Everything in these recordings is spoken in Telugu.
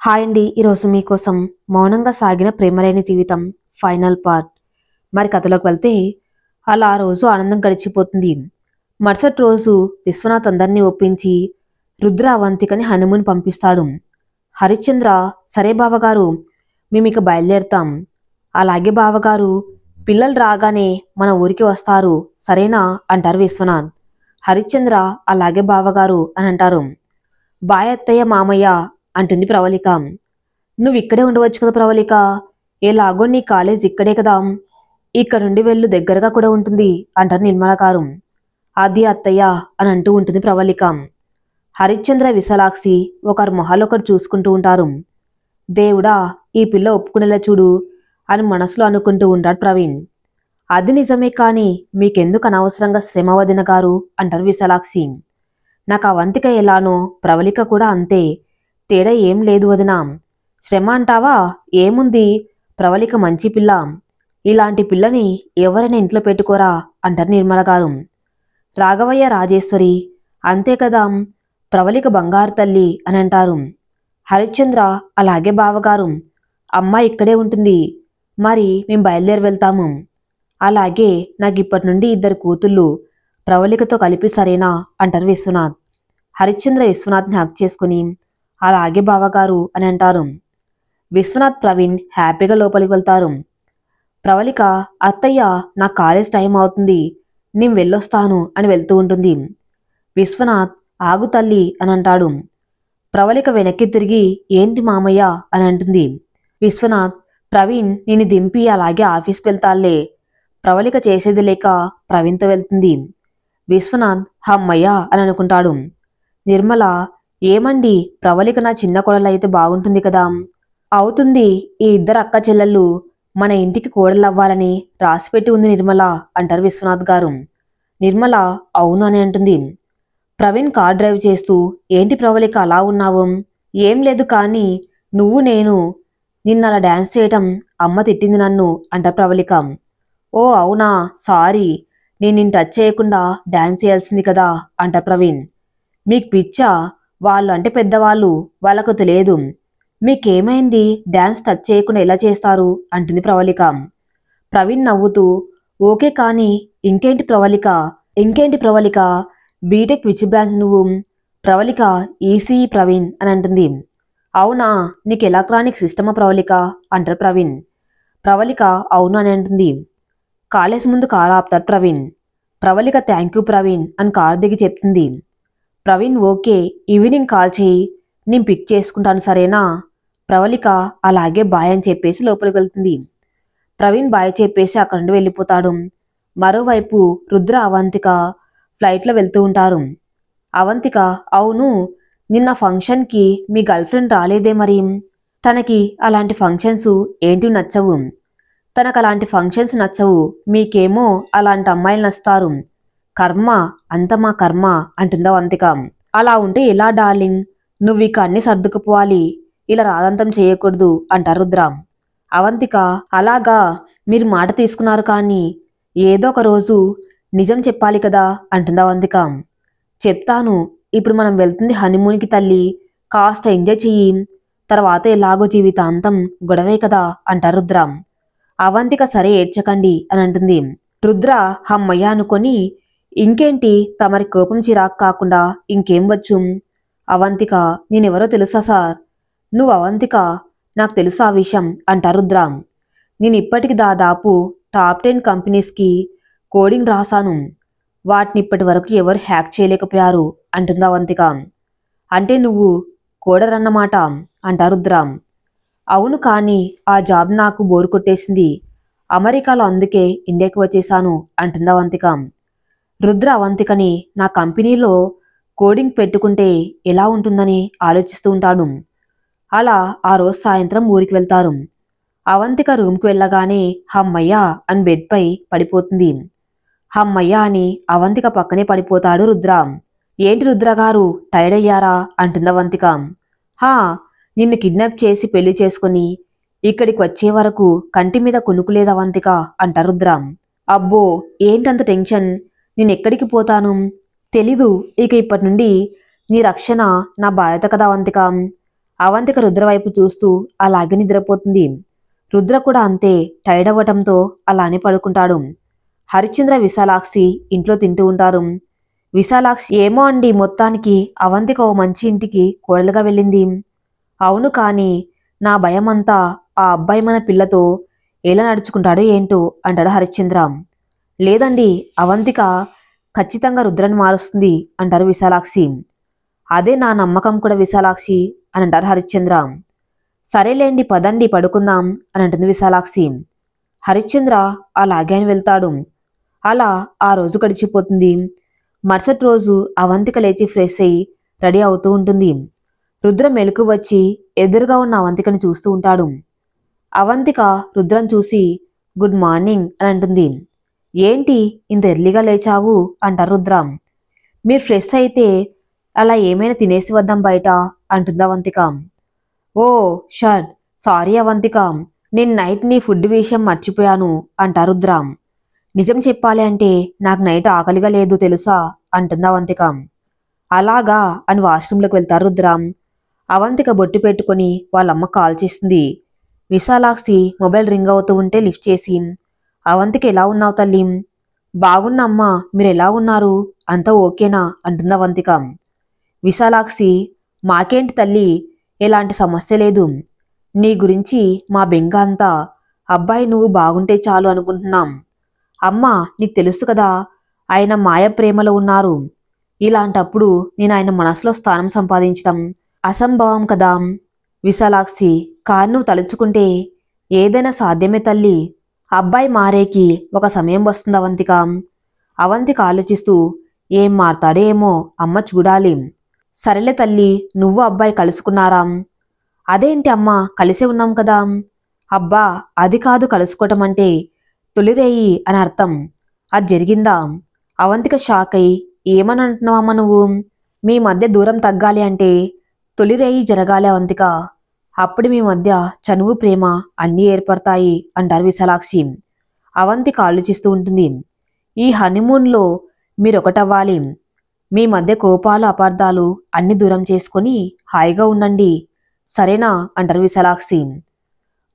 హాయ్ అండి. ఈరోజు మీకోసం మౌనంగా సాగిన ప్రేమలేని జీవితం ఫైనల్ పార్ట్. మరి కథలోకి వెళ్తే అలా ఆ రోజు ఆనందం గడిచిపోతుంది. మరుసటి రోజు విశ్వనాథ్ అందరినీ ఒప్పించి రుద్ర అవంతికని హనీమూన్ పంపిస్తాడు. హరిశ్చంద్ర సరే బావగారు, మేమిక బయలుదేరుతాం. అలాగే బావగారు, పిల్లలు రాగానే మన ఊరికి వస్తారు సరేనా అంటారు విశ్వనాథ్. హరిశ్చంద్ర అలాగే బావగారు అని అంటారు. బాయ్ అత్తయ్య మామయ్య అంటుంది ప్రవళిక. నువ్వు ఇక్కడే ఉండవచ్చు కదా ప్రవళిక, ఎలాగో నీ కాలేజ్ ఇక్కడే కదా, ఇక్కడ నుండి వెళ్ళు, దగ్గరగా కూడా ఉంటుంది అంటారు నిర్మల గారు. అది అత్తయ్య అని అంటూ ఉంటుంది ప్రవళిక. హరిశ్చంద్ర విశాలాక్షి ఒకరి మొహాలు ఒకరు చూసుకుంటూ ఉంటారు. దేవుడా, ఈ పిల్ల ఒప్పుకునేలా చూడు అని మనసులో అనుకుంటూ ఉంటాడు ప్రవీణ్. అది నిజమే, కానీ మీకెందుకు అనవసరంగా శ్రమ వదిన గారు అంటారు విశాలాక్షి. నాకు అవంతిక ఎలానో ప్రవళిక కూడా అంతే, తేడా ఏం లేదు వదినా. శ్రమ అంటావా, ఏముంది, ప్రవళిక మంచి పిల్ల, ఇలాంటి పిల్లని ఎవరైనా ఇంట్లో పెట్టుకోరా అంటారు నిర్మల గారు. రాఘవయ్య రాజేశ్వరి అంతే కదా, ప్రవళిక బంగారు తల్లి అని అంటారు. హరిశ్చంద్ర అలాగే బావగారు, అమ్మ ఇక్కడే ఉంటుంది, మరి మేము బయలుదేరి వెళ్తాము. అలాగే నాకు ఇప్పటి నుండి 2 కూతుళ్ళు, ప్రవళికతో కలిపి సరేనా అంటారు విశ్వనాథ్. హరిశ్చంద్ర విశ్వనాథ్ని హక్ చేసుకుని అలాగే బావగారు అని అంటారు. విశ్వనాథ్ ప్రవీణ్ హ్యాపీగా లోపలికి వెళ్తారు. ప్రవళిక అత్తయ్య నా కాలేజ్ టైం అవుతుంది, నేను వెళ్ళొస్తాను అని వెళ్తూ ఉంటుంది. విశ్వనాథ్ ఆగు తల్లి అని అంటాడు. ప్రవళిక వెనక్కి తిరిగి ఏంటి మామయ్య అని అంటుంది. విశ్వనాథ్ ప్రవీణ్ నిన్ను దింపి అలాగే ఆఫీస్కి వెళ్తాలే. ప్రవళిక చేసేది లేక ప్రవీణ్తో వెళ్తుంది. విశ్వనాథ్ హమ్మయ్య అని అనుకుంటాడు. నిర్మల ఏమండి, ప్రవళిక నా చిన్న కోడలైతే బాగుంటుంది కదా. అవుతుంది, ఈ 2 అక్క చెల్లెళ్ళు మన ఇంటికి కోడలవ్వాలని రాసిపెట్టి ఉంది నిర్మల అంటారు విశ్వనాథ్ గారు. నిర్మల అవును అని అంటుంది. ప్రవీణ్ కార్ డ్రైవ్ చేస్తూ ఏంటి ప్రవళిక అలా ఉన్నావు? ఏం లేదు, కానీ నువ్వు నేను నిన్న అలా డ్యాన్స్ చేయటం అమ్మ తిట్టింది నన్ను అంటారు ప్రవళిక. ఓ అవునా, సారీ, నేను నిన్ను టచ్ చేయకుండా డ్యాన్స్ చేయాల్సింది కదా అంటారు ప్రవీణ్. మీకు పిచ్చా, వాళ్ళు అంటే పెద్దవాళ్ళు, వాళ్ళకు తెలియదు, మీకేమైంది, డ్యాన్స్ టచ్ చేయకుండా ఎలా చేస్తారు అంటుంది ప్రవళిక. ప్రవీణ్ నవ్వుతూ ఓకే, కానీ ఇంకేంటి ప్రవళిక, బీటెక్ విచ్ బ్రాంచ్ నువ్వు? ప్రవళిక ఈసీఈ ప్రవీణ్ అని అంటుంది. అవునా, నీకు ఎలక్ట్రానిక్స్ ఇష్టమా ప్రవళిక అంటారు ప్రవీణ్. ప్రవళిక అవును అని అంటుంది. కాలేజ్ ముందు కారు ఆపుతాడు ప్రవీణ్. ప్రవళిక థ్యాంక్ యూ ప్రవీణ్ అని కారు దిగి చెప్తుంది. ప్రవీణ్ ఓకే, ఈవినింగ్ కాల్ చేయి, నేను పిక్ చేసుకుంటాను సరేనా? ప్రవళిక అలాగే బాయ్ అని చెప్పేసి లోపలికి వెళ్తుంది. ప్రవీణ్ బాయ్ చెప్పేసి అక్కడి నుండి వెళ్ళిపోతాడు. మరోవైపు రుద్ర అవంతిక ఫ్లైట్లో వెళ్తూ ఉంటారు. అవంతిక అవును, నిన్న ఫంక్షన్కి మీ గర్ల్ ఫ్రెండ్ రాలేదే మరి? తనకి అలాంటి ఫంక్షన్స్ ఏంటి నచ్చవు, తనకు అలాంటి ఫంక్షన్స్ నచ్చవు, మీకేమో అలాంటి అమ్మాయిలు నచ్చుతారు, కర్మ, అంత మా కర్మ అంటుందా అవంతిక. అలా ఉంటే ఎలా డార్లింగ్, నువ్వు ఇక అన్ని సర్దుకుపోవాలి, ఇలా రాదంతం చేయకూడదు అంటారు రుద్ర. అవంతిక అలాగా, మీరు మాట తీసుకున్నారు, కానీ ఏదో ఒక రోజు నిజం చెప్పాలి కదా అంటుందా అవంతిక. చెప్తాను, ఇప్పుడు మనం వెళ్తుంది హనీమూన్కి తల్లి, కాస్త ఎంజాయ్ చెయ్యి, తర్వాత ఎలాగో జీవితాంతం గొడవే కదా అంటారు రుద్ర. అవంతిక సరే ఏడ్చకండి అని అంటుంది. రుద్ర హమ్మయ్య అనుకొని ఇంకేంటి, తమరి కోపం చిరాకు కాకుండా ఇంకేం వచ్చు? అవంతిక నేనెవరో తెలుసా సార్? నువ్వు అవంతిక, నాకు తెలుసు ఆ విషయం అంటారు రుద్ర. నేను ఇప్పటికి దాదాపు టాప్ 10 కంపెనీస్కి కోడింగ్ రాశాను, వాటిని ఇప్పటి వరకు ఎవరు హ్యాక్ చేయలేకపోయారు అంటుంది అవంతిక. అంటే నువ్వు కోడర్ అన్నమాట అంటారు రుద్ర. అవును, కానీ ఆ జాబ్ నాకు బోరు కొట్టేసింది, అమెరికాలో, అందుకే ఇండియాకి వచ్చేసాను అంటుంది అవంతిక. రుద్ర అవంతికని నా కంపెనీలో కోడింగ్ పెట్టుకుంటే ఎలా ఉంటుందని ఆలోచిస్తూ ఉంటాడు. అలా ఆ రోజు సాయంత్రం ఊరికి వెళ్తారు. అవంతిక రూమ్కి వెళ్ళగానే హమ్మయ్య అని బెడ్పై పడిపోతుంది. హమ్మయ్య అని అవంతిక పక్కనే పడిపోతాడు రుద్ర. ఏంటి రుద్రగారు, టైర్డ్ అయ్యారా అంటుంది అవంతిక. హా, నిన్ను కిడ్నాప్ చేసి పెళ్లి చేసుకుని ఇక్కడికి వచ్చే వరకు కంటి మీద కునుకులేదు అవంతిక అంటారు రుద్ర. అబ్బో ఏంటంత టెన్షన్, నేనెక్కడికి పోతాను తెలీదు, ఇక ఇప్పటి నుండి నీ రక్షణ నా బాధ్యత కదా అవంతిక. అవంతిక రుద్ర వైపు చూస్తూ అలాగే నిద్రపోతుంది. రుద్ర కూడా అంతే టైర్డ్ అవ్వటంతో అలానే పడుకుంటాడు. హరిశ్చంద్ర విశాలాక్షి ఇంట్లో తింటూ ఉంటారు. విశాలాక్షి ఏమో అండి, మొత్తానికి అవంతిక ఓ మంచి ఇంటికి కోడలుగా వెళ్ళింది. అవును, కానీ నా భయమంతా ఆ అబ్బాయి మన పిల్లతో ఎలా నడుచుకుంటాడో ఏంటో అంటాడు హరిశ్చంద్ర. లేదండి, అవంతిక ఖచ్చితంగా రుద్రని మారుస్తుంది అంటారు విశాలాక్షి. అదే నా నమ్మకం కూడా విశాలాక్షి అని అంటారు హరిశ్చంద్ర. సరేలేండి పదండి పడుకుందాం అని అంటుంది విశాలాక్షి. హరిశ్చంద్ర అలాగే అని వెళ్తాడు. అలా ఆ రోజు గడిచిపోతుంది. మరుసటి రోజు అవంతిక లేచి ఫ్రెష్ అయ్యి రెడీ అవుతూ ఉంటుంది. రుద్ర మెలకు వచ్చి ఎదురుగా ఉన్న అవంతికని చూస్తూ ఉంటాడు. అవంతిక రుద్రం చూసి గుడ్ మార్నింగ్ అని అంటుంది. ఏంటి ఇంత ఎర్లీగా లేచావు అంటారు రుద్ర. మీరు ఫ్రెష్ అయితే అలా ఏమైనా తినేసి వద్దాం బయట అంటుంది అవంతిక. ఓ షట్, సారీ అవంతిక, నేను నైట్ నీ ఫుడ్ విషయం మర్చిపోయాను అంటారు రుద్ర. నిజం చెప్పాలి అంటే నాకు నైట్ ఆకలిగా లేదు తెలుసా అంటుంది అవంతిక. అలాగా అని వాష్రూమ్లోకి వెళ్తారు రుద్ర. అవంతిక బొట్టు పెట్టుకుని వాళ్ళమ్మ కాల్ చేస్తుంది. విశాలాక్షి మొబైల్ రింగ్ అవుతూ ఉంటే లిఫ్ట్ చేసి, అవంతిక ఎలా ఉన్నావు తల్లి? బాగున్నా అమ్మా, మీరు ఎలా ఉన్నారు? అంతా ఓకేనా అంటుంది అవంతిక. విశాలాక్షి, మాకేంటి తల్లి, ఎలాంటి సమస్య లేదు. నీ గురించి మా బెంగ అంతా అబ్బాయి నువ్వు బాగుంటే చాలు అనుకుంటున్నాం. అమ్మా నీకు తెలుసు కదా, ఆయన మాయ ప్రేమలో ఉన్నారు. ఇలాంటప్పుడు నేను ఆయన మనసులో స్థానం సంపాదించడం అసంభవం కదా విశాలాక్షి. కానీ నువ్వు తలుచుకుంటే ఏదైనా సాధ్యమే తల్లి. అబ్బాయి మారేకి ఒక సమయం వస్తుంది అవంతిక. అవంతిక ఆలోచిస్తూ ఏం మారతాడో ఏమో అమ్మ చూడాలి. సరేలే తల్లి, నువ్వు అబ్బాయి కలుసుకున్నారా? అదేంటి అమ్మా, కలిసే ఉన్నాం కదా. అబ్బా అది కాదు కలుసుకోవటం అంటే, తొలిరేయి అని అర్థం. అది జరిగిందా? అవంతిక షాక్ అయి ఏమని అంటున్నావమ్మా నువ్వు? మీ మధ్య దూరం తగ్గాలి అంటే తొలిరేయి జరగాలి అవంతిక. అప్పుడు మీ మధ్య చనువు ప్రేమ అన్నీ ఏర్పడతాయి అంటారు విశాలాక్షి. అవంతిక ఆలోచిస్తూ ఉంటుంది. ఈ హనీమూన్లో మీరొకటవ్వాలి. మీ మధ్య కోపాలు అపార్థాలు అన్ని దూరం చేసుకొని హాయిగా ఉండండి, సరేనా అంటారు విశాలాక్షి.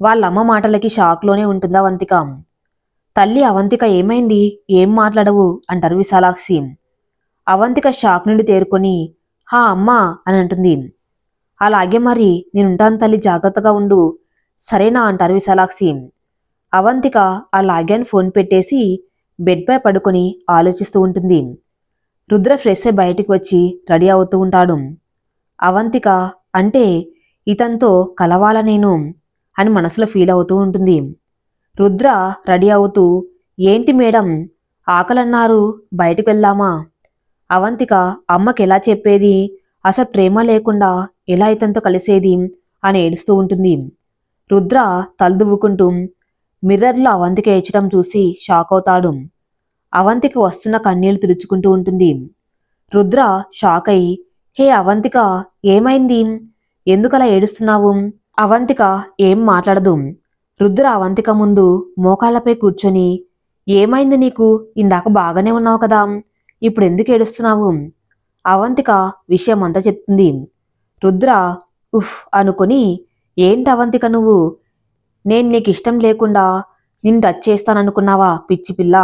వాళ్ళమ్మ మాటలకి షాక్లోనే ఉంటుంది అవంతిక. తల్లి అవంతిక ఏమైంది, ఏం మాట్లాడవు అంటారు విశాలాక్షి. అవంతిక షాక్ నుండి తేరుకొని హా అమ్మా అని అంటుంది. అలాగే మరి నేనుంటాను తల్లి, జాగ్రత్తగా ఉండు, సరేనా అంటారు విశాలాక్షి. అవంతిక అలాగే అని ఫోన్ పెట్టేసి బెడ్పై పడుకొని ఆలోచిస్తూ ఉంటుంది. రుద్ర ఫ్రెష్ అయి బయటికి వచ్చి రెడీ అవుతూ ఉంటాడు. అవంతిక అంటే ఇతనితో కలవాల నేను అని మనసులో ఫీల్ అవుతూ ఉంటుంది. రుద్ర రెడీ అవుతూ ఏంటి మేడం ఆకలన్నారు, బయటికి వెళ్దామా? అవంతిక అమ్మకి ఎలా చెప్పేది, అసలు ప్రేమ లేకుండా ఎలా ఇతనితో కలిసేది అని ఏడుస్తూ ఉంటుంది. రుద్ర తలదువ్వుకుంటూ మిర్రర్లో అవంతిక ఏడ్చడం చూసి షాక్ అవుతాడు. అవంతిక వస్తున్న కన్నీళ్లు తుడుచుకుంటూ ఉంటుంది. రుద్ర షాక్ అయి హే అవంతిక, ఏమైంది, ఎందుకలా ఏడుస్తున్నావు? అవంతిక ఏం మాట్లాడదు. రుద్ర అవంతిక ముందు మోకాళ్ళపై కూర్చొని ఏమైంది నీకు, ఇందాక బాగానే ఉన్నావు కదా, ఇప్పుడు ఎందుకు ఏడుస్తున్నావు? అవంతిక విషయం అంతా చెప్తుంది. రుద్ర ఉఫ్ అనుకొని ఏంటి అవంతిక నువ్వు, నేను నీకు ఇష్టం లేకుండా నిన్ను టచ్ చేస్తాననుకున్నావా పిచ్చి పిల్ల?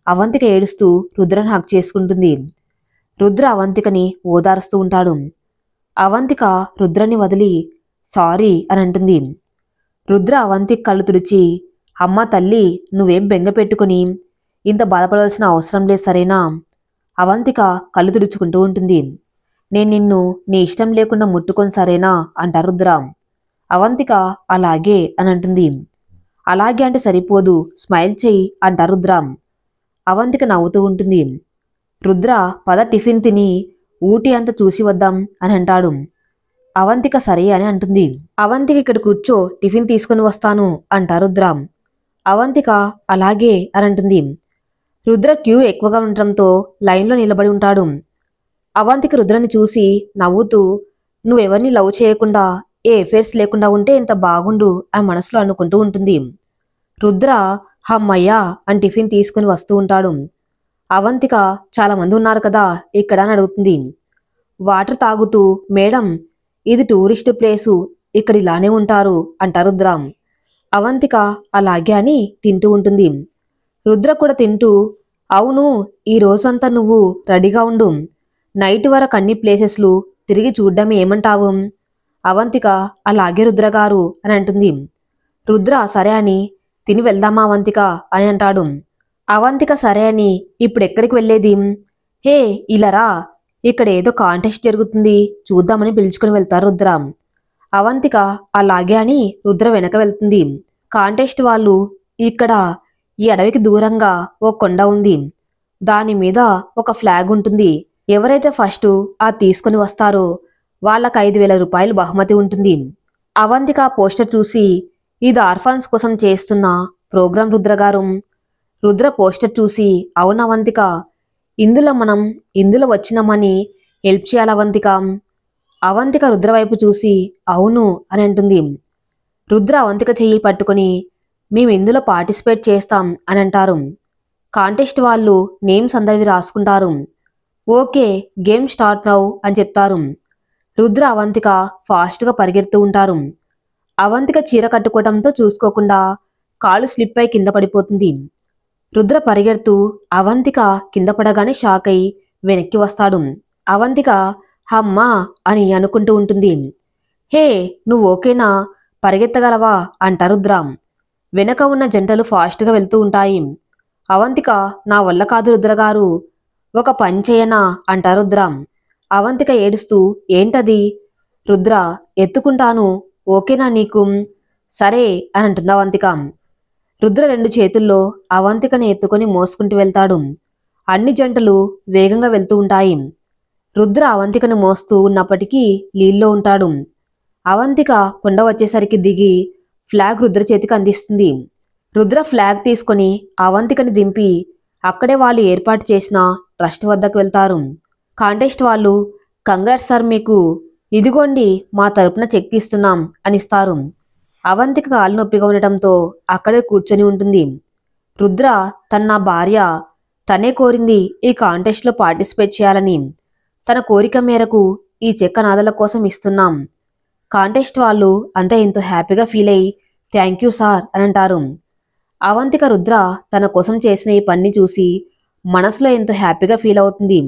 అవంతిక ఏడుస్తూ రుద్రని హక్ చేసుకుంటుంది. రుద్ర అవంతికని ఓదారుస్తూ ఉంటాడు. అవంతిక రుద్రని వదిలి సారీ అని అంటుంది. రుద్ర అవంతిక కళ్ళు తుడిచి అమ్మ తల్లి నువ్వేం బెంగ పెట్టుకుని ఇంత బాధపడవలసిన అవసరం లేదు సరేనా? అవంతిక కళ్ళు తుడుచుకుంటూ ఉంటుంది. నేను నిన్ను నీ ఇష్టం లేకుండా ముట్టుకొని సరేనా అంటారు రుద్ర. అవంతిక అలాగే అని అంటుంది. అలాగే అంటే సరిపోదు, స్మైల్ చెయ్యి అంటారు రుద్ర. అవంతిక నవ్వుతూ ఉంటుంది. రుద్ర పద టిఫిన్ తిని ఊటీ అంతా చూసి వద్దాం అని అంటాడు. అవంతిక సరే అని అంటుంది. అవంతిక ఇక్కడ కూర్చో, టిఫిన్ తీసుకుని వస్తాను అంటారు రుద్ర. అవంతిక అలాగే అని అంటుంది. రుద్ర క్యూ ఎక్కువగా ఉండటంతో లైన్లో నిలబడి ఉంటాడు. అవంతిక రుద్రని చూసి నవ్వుతూ నువ్వెవరిని లవ్ చేయకుండా ఏ ఎఫైర్స్ లేకుండా ఉంటే ఇంత బాగుండు అని మనసులో అనుకుంటూ ఉంటుంది. రుద్ర హమ్మయ్యా అని టిఫిన్ తీసుకుని వస్తూ ఉంటాడు. అవంతిక చాలా మంది ఉన్నారు కదా ఇక్కడ అని అడుగుతుంది. వాటర్ తాగుతూ మేడం ఇది టూరిస్ట్ ప్లేసు, ఇక్కడ ఇలానే ఉంటారు అంటారు రుద్ర. అవంతిక అలాగే అని తింటూ ఉంటుంది. రుద్ర కూడా తింటూ, అవును, ఈ రోజంతా నువ్వు రెడీగా ఉండు, నైట్ వరకు అన్ని ప్లేసెస్లు తిరిగి చూడ్డం ఏమంటావు? అవంతిక అలాగే రుద్రగారు అని అంటుంది. రుద్ర సరే అని, తిని వెళ్దామా అవంతిక అని అంటాడు. అవంతిక సరే అని, ఇప్పుడెక్కడికి వెళ్ళేది? హే ఇలారా, ఇక్కడ ఏదో కాంటెస్ట్ జరుగుతుంది, చూద్దామని పిలుచుకుని వెళ్తారు రుద్ర. అవంతిక అలాగే అని రుద్ర వెనక వెళ్తుంది. కాంటెస్ట్ వాళ్ళు ఇక్కడ ఈ అడవికి దూరంగా ఓ కొండ ఉంది, దాని మీద ఒక ఫ్లాగ్ ఉంటుంది, ఎవరైతే ఫస్ట్ ఆ తీసుకుని వస్తారో వాళ్ళకి 5,000 రూపాయలు బహుమతి ఉంటుంది. అవంతిక పోస్టర్ చూసి, ఇది ఆర్ఫాన్స్ కోసం చేస్తున్న ప్రోగ్రాం రుద్రగారు. రుద్ర పోస్టర్ చూసి, అవును అవంతిక, ఇందులో వచ్చినామని హెల్ప్ చేయాలి అవంతిక. అవంతిక రుద్ర వైపు చూసి అవును అని అంటుంది. రుద్ర అవంతిక చెయ్యి పట్టుకుని, మేము ఇందులో పార్టిసిపేట్ చేస్తాం అని అంటారు. కాంటెస్ట్ వాళ్ళు నేమ్స్ అందరివి రాసుకుంటారు. ఓకే, గేమ్ స్టార్ట్ నౌ అని చెప్తారు. రుద్ర అవంతిక ఫాస్ట్గా పరిగెడుతూ ఉంటారు. అవంతిక చీర కట్టుకోవడంతో చూసుకోకుండా కాలు స్లిప్ అయి కింద పడిపోతుంది. రుద్ర పరిగెడుతూ అవంతిక కింద పడగానే షాక్ అయి వెనక్కి వస్తాడు. అవంతిక హమ్మా అని అనుకుంటూ ఉంటుంది. హే నువ్వు ఓకేనా, పరిగెత్తగలవా అంటారు రుద్ర. వెనక ఉన్న జంటలు ఫాస్ట్గా వెళ్తూ ఉంటాయి. అవంతిక నా వల్ల కాదు రుద్రగారు, ఒక పని చేయనా అంటారు రుద్ర. అవంతిక ఏడుస్తూ ఏంటది? రుద్ర ఎత్తుకుంటాను, ఓకేనా నీకు? సరే అని అంటుంది అవంతిక. రుద్ర 2 చేతుల్లో అవంతికని ఎత్తుకొని మోసుకుంటూ వెళ్తాడు. అన్ని జంటలు వేగంగా వెళ్తూ ఉంటాయి. రుద్ర అవంతికను మోస్తూ ఉన్నప్పటికీ నీళ్ళలో ఉంటాడు. అవంతిక కొండ వచ్చేసరికి దిగి ఫ్లాగ్ రుద్ర చేతికి అందిస్తుంది. రుద్ర ఫ్లాగ్ తీసుకొని అవంతికని దింపి అక్కడే వాళ్ళు ఏర్పాటు చేసిన ట్రస్ట్ వద్దకు వెళ్తారు. కాంటెస్ట్ వాళ్ళు, కంగ్రాట్స్ సార్ మీకు, ఇదిగోండి మా తరపున చెక్ ఇస్తున్నాం అని ఇస్తారు. అవంతిక కాలు నొప్పిగా ఉండటంతో అక్కడే కూర్చొని ఉంటుంది. రుద్ర తన భార్య తనే కోరింది ఈ కాంటెస్ట్లో పార్టిసిపేట్ చేయాలని, తన కోరిక మేరకు ఈ చెక్క నాదల కోసం ఇస్తున్నాం. కాంటెస్ట్ వాళ్ళు అంతా ఎంతో హ్యాపీగా ఫీల్ అయ్యి థ్యాంక్ యూ సార్ అని అంటారు. అవంతిక రుద్ర తన కోసం చేసిన ఈ పని చూసి మనసులో ఎంతో హ్యాపీగా ఫీల్ అవుతుంది.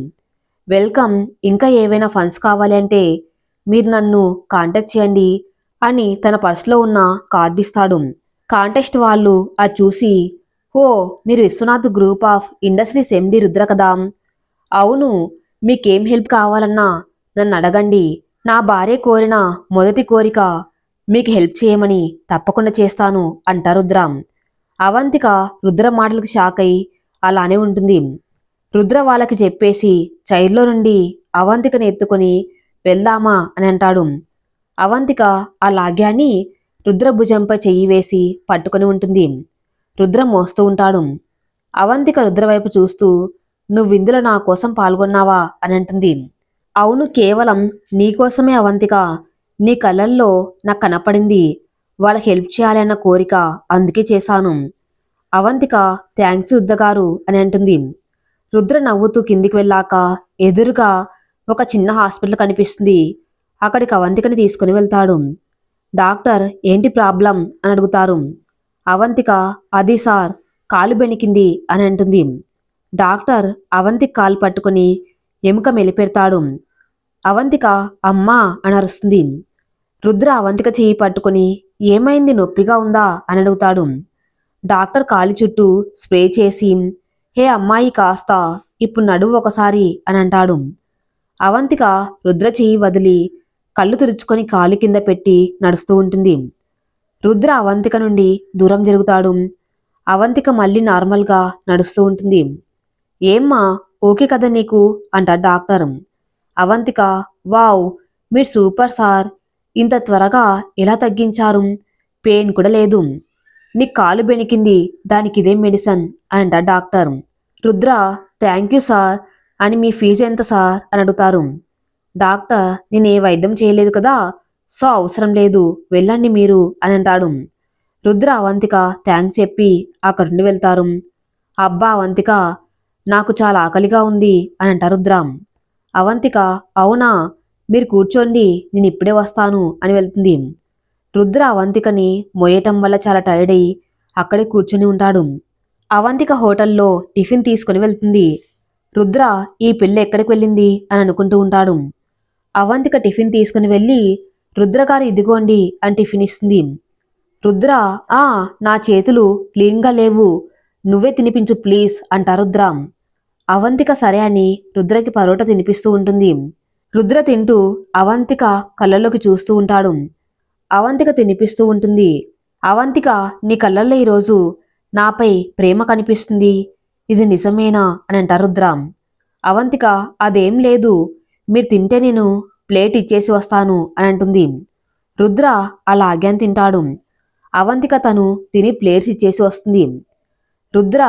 వెల్కమ్, ఇంకా ఏవైనా ఫండ్స్ కావాలి అంటే మీరు నన్ను కాంటాక్ట్ చేయండి అని తన పర్సులో ఉన్న కార్డు ఇస్తాడు. కాంటెస్ట్ వాళ్ళు అది చూసి, ఓ మీరు Vishwanath group of industries MD Rudra కదా, అవును, మీకేం హెల్ప్ కావాలన్నా నన్ను అడగండి, నా భార్య కోరిన మొదటి కోరిక మీకు హెల్ప్ చేయమని తప్పకుండా చేస్తాను అంటారు రుద్ర. అవంతిక రుద్ర మాటలకు షాక్ అయి అలానే ఉంటుంది. రుద్ర వాళ్ళకి చెప్పేసి చైర్లో నుండి అవంతికని ఎత్తుకొని వెళ్దామా అని అంటాడు. అవంతిక అలాగే అని రుద్ర భుజంపై చెయ్యి వేసి పట్టుకొని ఉంటుంది. రుద్ర మోస్తూ ఉంటాడు. అవంతిక రుద్ర వైపు చూస్తూ, నువ్విందులో నా కోసం పాల్గొన్నావా అని అంటుంది. అవును, కేవలం నీకోసమే అవంతిక, నీ కళ్ళల్లో నాకు కనపడింది, వాళ్ళకి హెల్ప్ చేయాలి అన్న కోరిక, అందుకే చేశాను. అవంతిక థ్యాంక్స్ రుద్రగారు అని అంటుంది. రుద్ర నవ్వుతూ కిందికి వెళ్ళాక ఎదురుగా ఒక చిన్న హాస్పిటల్ కనిపిస్తుంది. అక్కడికి అవంతికని తీసుకుని వెళ్తాడు. డాక్టర్ ఏంటి ప్రాబ్లం అని అడుగుతారు. అవంతిక అది సార్, కాలు బెణికింది అని అంటుంది. డాక్టర్ అవంతిక కాలు పట్టుకుని ఎముక మెలిపెడతాడు. అవంతిక అమ్మా అని అరుస్తుంది. రుద్ర అవంతిక చెయ్యి పట్టుకుని ఏమైంది, నొప్పిగా ఉందా అని అడుగుతాడు. డాక్టర్ కాలి చుట్టూ స్ప్రే చేసి, హే అమ్మాయి కాస్త ఇప్పుడు నడువు ఒకసారి అని అంటాడు. అవంతిక రుద్ర చెయ్యి వదిలి కళ్ళు తుడుచుకొని కాలు కింద పెట్టి నడుస్తూ ఉంటుంది. రుద్ర అవంతిక నుండి దూరం జరుగుతాడు. అవంతిక మళ్ళీ నార్మల్గా నడుస్తూ ఉంటుంది. ఏమ్మా ఓకే కదా నీకు అంటాడు డాక్టర్. అవంతిక వావ్, మీరు సూపర్ సార్, ఇంత త్వరగా ఎలా తగ్గించారు, పెయిన్ కూడా లేదు, నీ కాలు బెణికింది, దానికి ఇదేం మెడిసిన్ అని అంటాడు doctor. Rudra thank you sir అని, మీ ఫీజు ఎంత సార్ అని అడుగుతారు. డాక్టర్ నేను ఏ వైద్యం చేయలేదు కదా, సో అవసరం లేదు, వెళ్ళండి మీరు అని అంటాడు. రుద్ర అవంతిక థ్యాంక్స్ చెప్పి అక్కడి నుండి వెళ్తారు. అబ్బా అవంతిక, నాకు చాలా ఆకలిగా ఉంది అని అంటారు రుద్ర. అవంతిక అవునా, మీరు కూర్చోండి, నేను ఇప్పుడే వస్తాను అని వెళ్తుంది. రుద్ర అవంతికని మోయటం వల్ల చాలా టైర్డ్ అయి అక్కడే కూర్చొని ఉంటాడు. అవంతిక హోటల్లో టిఫిన్ తీసుకుని వెళ్తుంది. రుద్ర ఈ పిల్ల ఎక్కడికి వెళ్ళింది అని అనుకుంటూ ఉంటాడు. అవంతిక టిఫిన్ తీసుకుని వెళ్ళి రుద్రగారు ఇదిగోండి అని టిఫిన్ ఇస్తుంది. రుద్ర ఆ నా చేతులు క్లీన్గా లేవు, నువ్వే తినిపించు ప్లీజ్ అంటారు రుద్ర. అవంతిక సరే అని రుద్రకి పరోటా తినిపిస్తూ ఉంటుంది. రుద్ర తింటూ అవంతిక కళ్ళల్లోకి చూస్తూ ఉంటాడు. అవంతిక తినిపిస్తూ ఉంటుంది. అవంతిక నీ కళ్ళల్లో ఈరోజు నాపై ప్రేమ కనిపిస్తుంది, ఇది నిజమేనా అని అంటారు రుద్ర. అవంతిక అదేం లేదు, మీరు తింటే నేను ప్లేట్ ఇచ్చేసి వస్తాను అని అంటుంది. రుద్ర అలాగే అని తింటాడు. అవంతిక తను తిని ప్లేట్స్ ఇచ్చేసి వస్తుంది. రుద్ర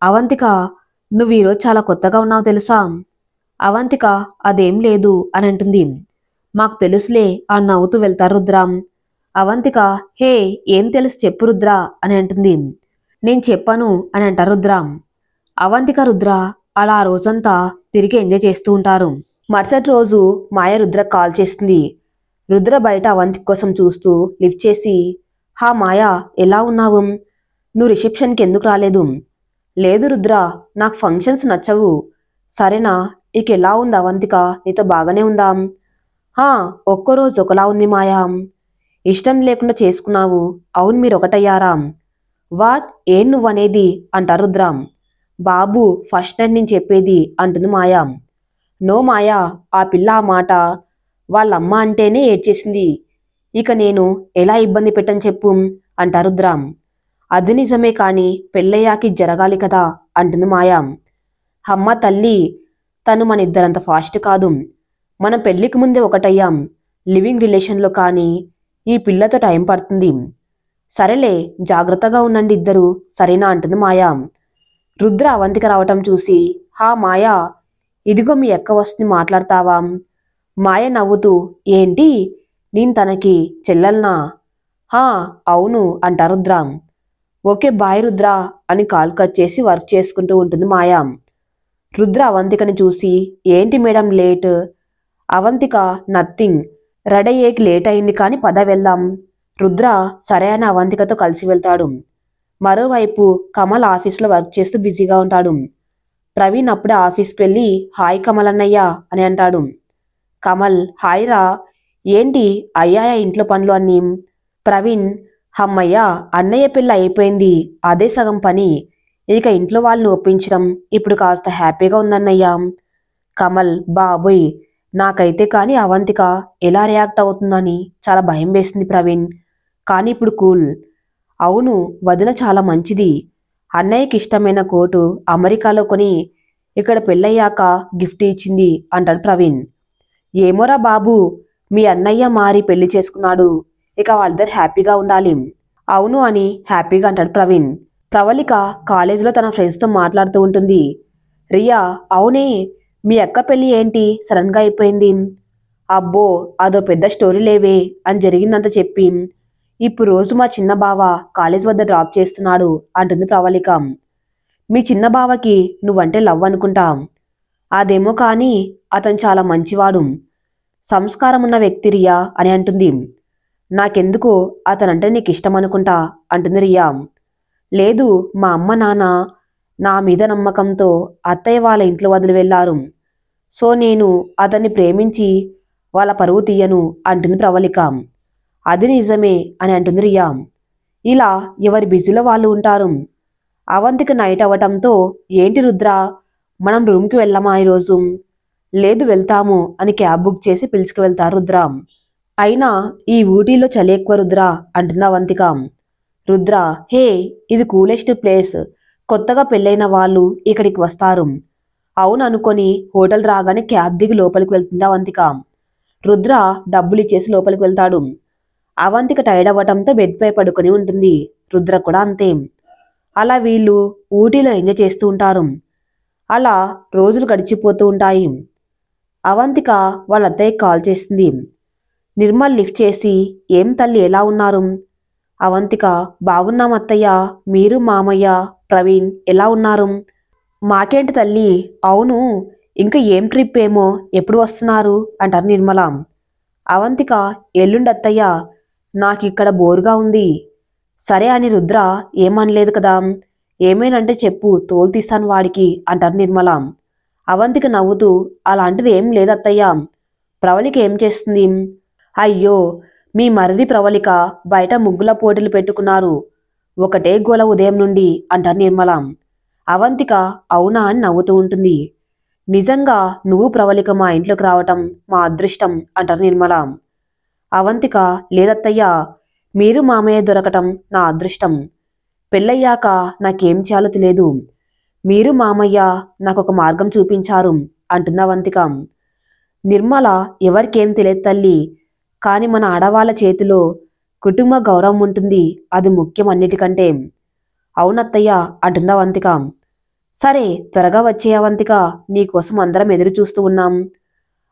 అవంతిక నువ్వు ఈరోజు చాలా కొత్తగా ఉన్నావు తెలుసా. అవంతిక అదేం లేదు అని అంటుంది. మాకు తెలుసులే అని నవ్వుతూ వెళ్తారు రుద్ర. అవంతిక హే ఏం తెలుసు చెప్పు రుద్ర అని అంటుంది. నేను చెప్పను అని అంటారు రుద్ర. అవంతిక రుద్ర అలా ఆ రోజంతా తిరిగి ఎంజాయ్ చేస్తూ ఉంటారు. మరుసటి రోజు మాయ రుద్రకు కాల్ చేస్తుంది. రుద్ర బయట అవంతిక కోసం చూస్తూ లిఫ్ట్ చేసి హా మాయా ఎలా ఉన్నావు, నువ్వు రిసెప్షన్కి ఎందుకు రాలేదు. లేదు రుద్ర నాకు ఫంక్షన్స్ నచ్చవు. సరేనా, ఇక ఎలా ఉంది అవంతిక, నీతో బాగానే ఉందా. హా ఒక్కరోజు ఒకలా ఉంది మాయా, ఇష్టం లేకుండా చేసుకున్నావు. అవును మీరు ఒకటయ్యారా. వాట్ ఏం నువ్వనేది అంటారు రుద్ర. బాబు ఫస్ట్ నైట్ నేను చెప్పేది అంటుంది మాయా. నో మాయా, ఆ పిల్ల ఆ మాట వాళ్ళమ్మ అంటేనే ఏడ్చేసింది, ఇక నేను ఎలా ఇబ్బంది పెట్టని చెప్పు అంటారు రుద్ర. అది నిజమే కానీ పెళ్ళయ్యాకి జరగాలి కదా అంటుంది మాయా. అమ్మ తల్లి, తను మన ఇద్దరంత ఫాస్ట్ కాదు, మనం పెళ్లికి ముందే ఒకటయ్యాం, లివింగ్ రిలేషన్లో కానీ ఈ పిల్లతో టైం పడుతుంది. సరేలే జాగ్రత్తగా ఉండండి ఇద్దరు సరేనా అంటుంది మాయా. రుద్ర అవంతిక రావటం చూసి హా మాయా ఇదిగో మీ అక్క వస్తుంది మాట్లాడతావా. మాయ నవ్వుతూ ఏంటి నేను తనకి చెల్లెల్నా. హా అవును అంటారు రుద్ర. ఓకే బాయ్ రుద్ర అని కాల్ కట్ చేసి వర్క్ చేసుకుంటూ ఉంటుంది మాయా. రుద్ర అవంతికని చూసి ఏంటి madam late. Avantika nothing, ready అయ్యేకి లేట్ అయింది కానీ పద వెళ్దాం. రుద్ర సరే అని అవంతికతో కలిసి వెళ్తాడు. మరోవైపు కమల్ ఆఫీస్లో వర్క్ చేస్తూ బిజీగా ఉంటాడు. ప్రవీణ్ అప్పుడే ఆఫీస్కి వెళ్ళి హాయ్ కమల్ అన్నయ్య అని అంటాడు. కమల్ హాయ్ రా, ఏంటి అయ్యాయా ఇంట్లో పనులు అన్నీ. ప్రవీణ్ అమ్మయ్య అన్నయ్య పెళ్ళి అయిపోయింది, అదే సగం పని, ఇక ఇంట్లో వాళ్ళని ఒప్పించడం ఇప్పుడు కాస్త హ్యాపీగా ఉందన్నయ్య. కమల్ బాబోయ్ నాకైతే కానీ అవంతిక ఎలా రియాక్ట్ అవుతుందని చాలా భయం వేస్తుంది ప్రవీణ్, కానీ ఇప్పుడు కూల్. అవును వదిన చాలా మంచిది, అన్నయ్యకి ఇష్టమైన కోటు అమెరికాలో కొని ఇక్కడ పెళ్ళయ్యాక గిఫ్ట్ ఇచ్చింది అంటాడు ప్రవీణ్. ఏమోరా బాబు, మీ అన్నయ్య మారి పెళ్లి చేసుకున్నాడు, ఇక వాళ్ళిద్దరు హ్యాపీగా ఉండాలి. అవును అని హ్యాపీగా అంటాడు ప్రవీణ్. ప్రవళిక కాలేజీలో తన ఫ్రెండ్స్తో మాట్లాడుతూ ఉంటుంది. రియా అవునే మీ అక్క పెళ్ళి ఏంటి సడన్గా అయిపోయింది. అబ్బో అదో పెద్ద స్టోరీ లేవే అని జరిగిందంత చెప్పి ఇప్పుడు రోజు మా చిన్న బావ కాలేజ్ వద్ద డ్రాప్ చేస్తున్నాడు అంటుంది ప్రవళిక. మీ చిన్న బావకి నువ్వంటే లవ్ అనుకుంటా. అదేమో కానీ అతను చాలా మంచివాడు, సంస్కారం ఉన్న వ్యక్తి రియా అని అంటుంది. నాకెందుకు అతనంటే నీకు ఇష్టం అనుకుంటా అంటుంది రియా. లేదు మా అమ్మ నాన్న నా మీద నమ్మకంతో అత్తయ్య వాళ్ళ ఇంట్లో వదిలి వెళ్ళారు, సో నేను అతన్ని ప్రేమించి వాళ్ళ పరువు తీయను అంటుంది ప్రవళిక. అది నిజమే అని అంటుంది రియా. ఇలా ఎవరి బిజీలో వాళ్ళు ఉంటారు. అవంతిక నైట్ అవ్వటంతో ఏంటి రుద్ర మనం రూమ్కి వెళ్ళామా ఈరోజు. లేదు వెళ్తాము అని క్యాబ్ బుక్ చేసి పిలుచుకు వెళ్తారు రుద్ర. అయినా ఈ ఊటీలో చలి ఎక్కువ రుద్ర అంటుంది అవంతిక. రుద్ర హే ఇది కూలెస్ట్ ప్లేస్, కొత్తగా పెళ్ళైన వాళ్ళు ఇక్కడికి వస్తారు. అవును అనుకొని హోటల్ రాగానే క్యాబ్ దిగి లోపలికి వెళ్తుంది అవంతిక. రుద్ర డబ్బులు ఇచ్చేసి లోపలికి వెళ్తాడు. అవంతిక టైర్డ్ అవ్వటంతో బెడ్ పై పడుకొని ఉంటుంది. రుద్ర కూడా అంతే. అలా వీళ్ళు ఊటీలో ఎంజాయ్ చేస్తూ ఉంటారు. అలా రోజులు గడిచిపోతూ ఉంటాయి. అవంతిక వాళ్ళ అత్తయ్యకి కాల్ చేస్తుంది. నిర్మల్ లిఫ్ట్ చేసి ఏం తల్లి ఎలా ఉన్నారు. అవంతిక బాగున్నాం అత్తయ్య, మీరు మామయ్య ప్రవీణ్ ఎలా ఉన్నారు. మాకేంటి తల్లి, అవును ఇంకా ఏం ట్రిప్ ఏమో ఎప్పుడు వస్తున్నారు అంటారు నిర్మల. అవంతిక ఎల్లుండత్తయ్య, నాకిక్కడ బోరుగా ఉంది. సరే అని రుద్ర ఏమనలేదు కదా, ఏమేనంటే చెప్పు, తోలు తీస్తాను వాడికి అంటారు నిర్మల. అవంతిక నవ్వుతూ అలాంటిది ఏం లేదత్తయ్య. ప్రవళిక ఏం చేస్తుంది? అయ్యో, మీ మరిది ప్రవళిక బయట ముగ్గుల పోటీలు పెట్టుకున్నారు. ఒకటే గోల ఉదయం నుండి అంటారు నిర్మల. అవంతిక అవునా అని నవ్వుతూ ఉంటుంది. నిజంగా నువ్వు ప్రవళిక మా ఇంట్లోకి రావటం మా అదృష్టం అంటారు నిర్మల. అవంతిక లేదత్తయ్య, మీరు మామయ్య దొరకటం నా అదృష్టం. పెళ్ళయ్యాక నాకేం చేయాలో తెలియదు. మీరు మామయ్య నాకొక మార్గం చూపించారు అంటుంది అవంతిక. నిర్మల ఎవరికేం తెలియదు తల్లి, కానీ మన ఆడవాళ్ళ చేతిలో కుటుంబ గౌరవం ఉంటుంది, అది ముఖ్యం అన్నిటికంటే. అవునత్తయ్య అంటుంది అవంతిక. సరే త్వరగా వచ్చే అవంతిక, నీకోసం అందరం ఎదురు చూస్తూ ఉన్నాం.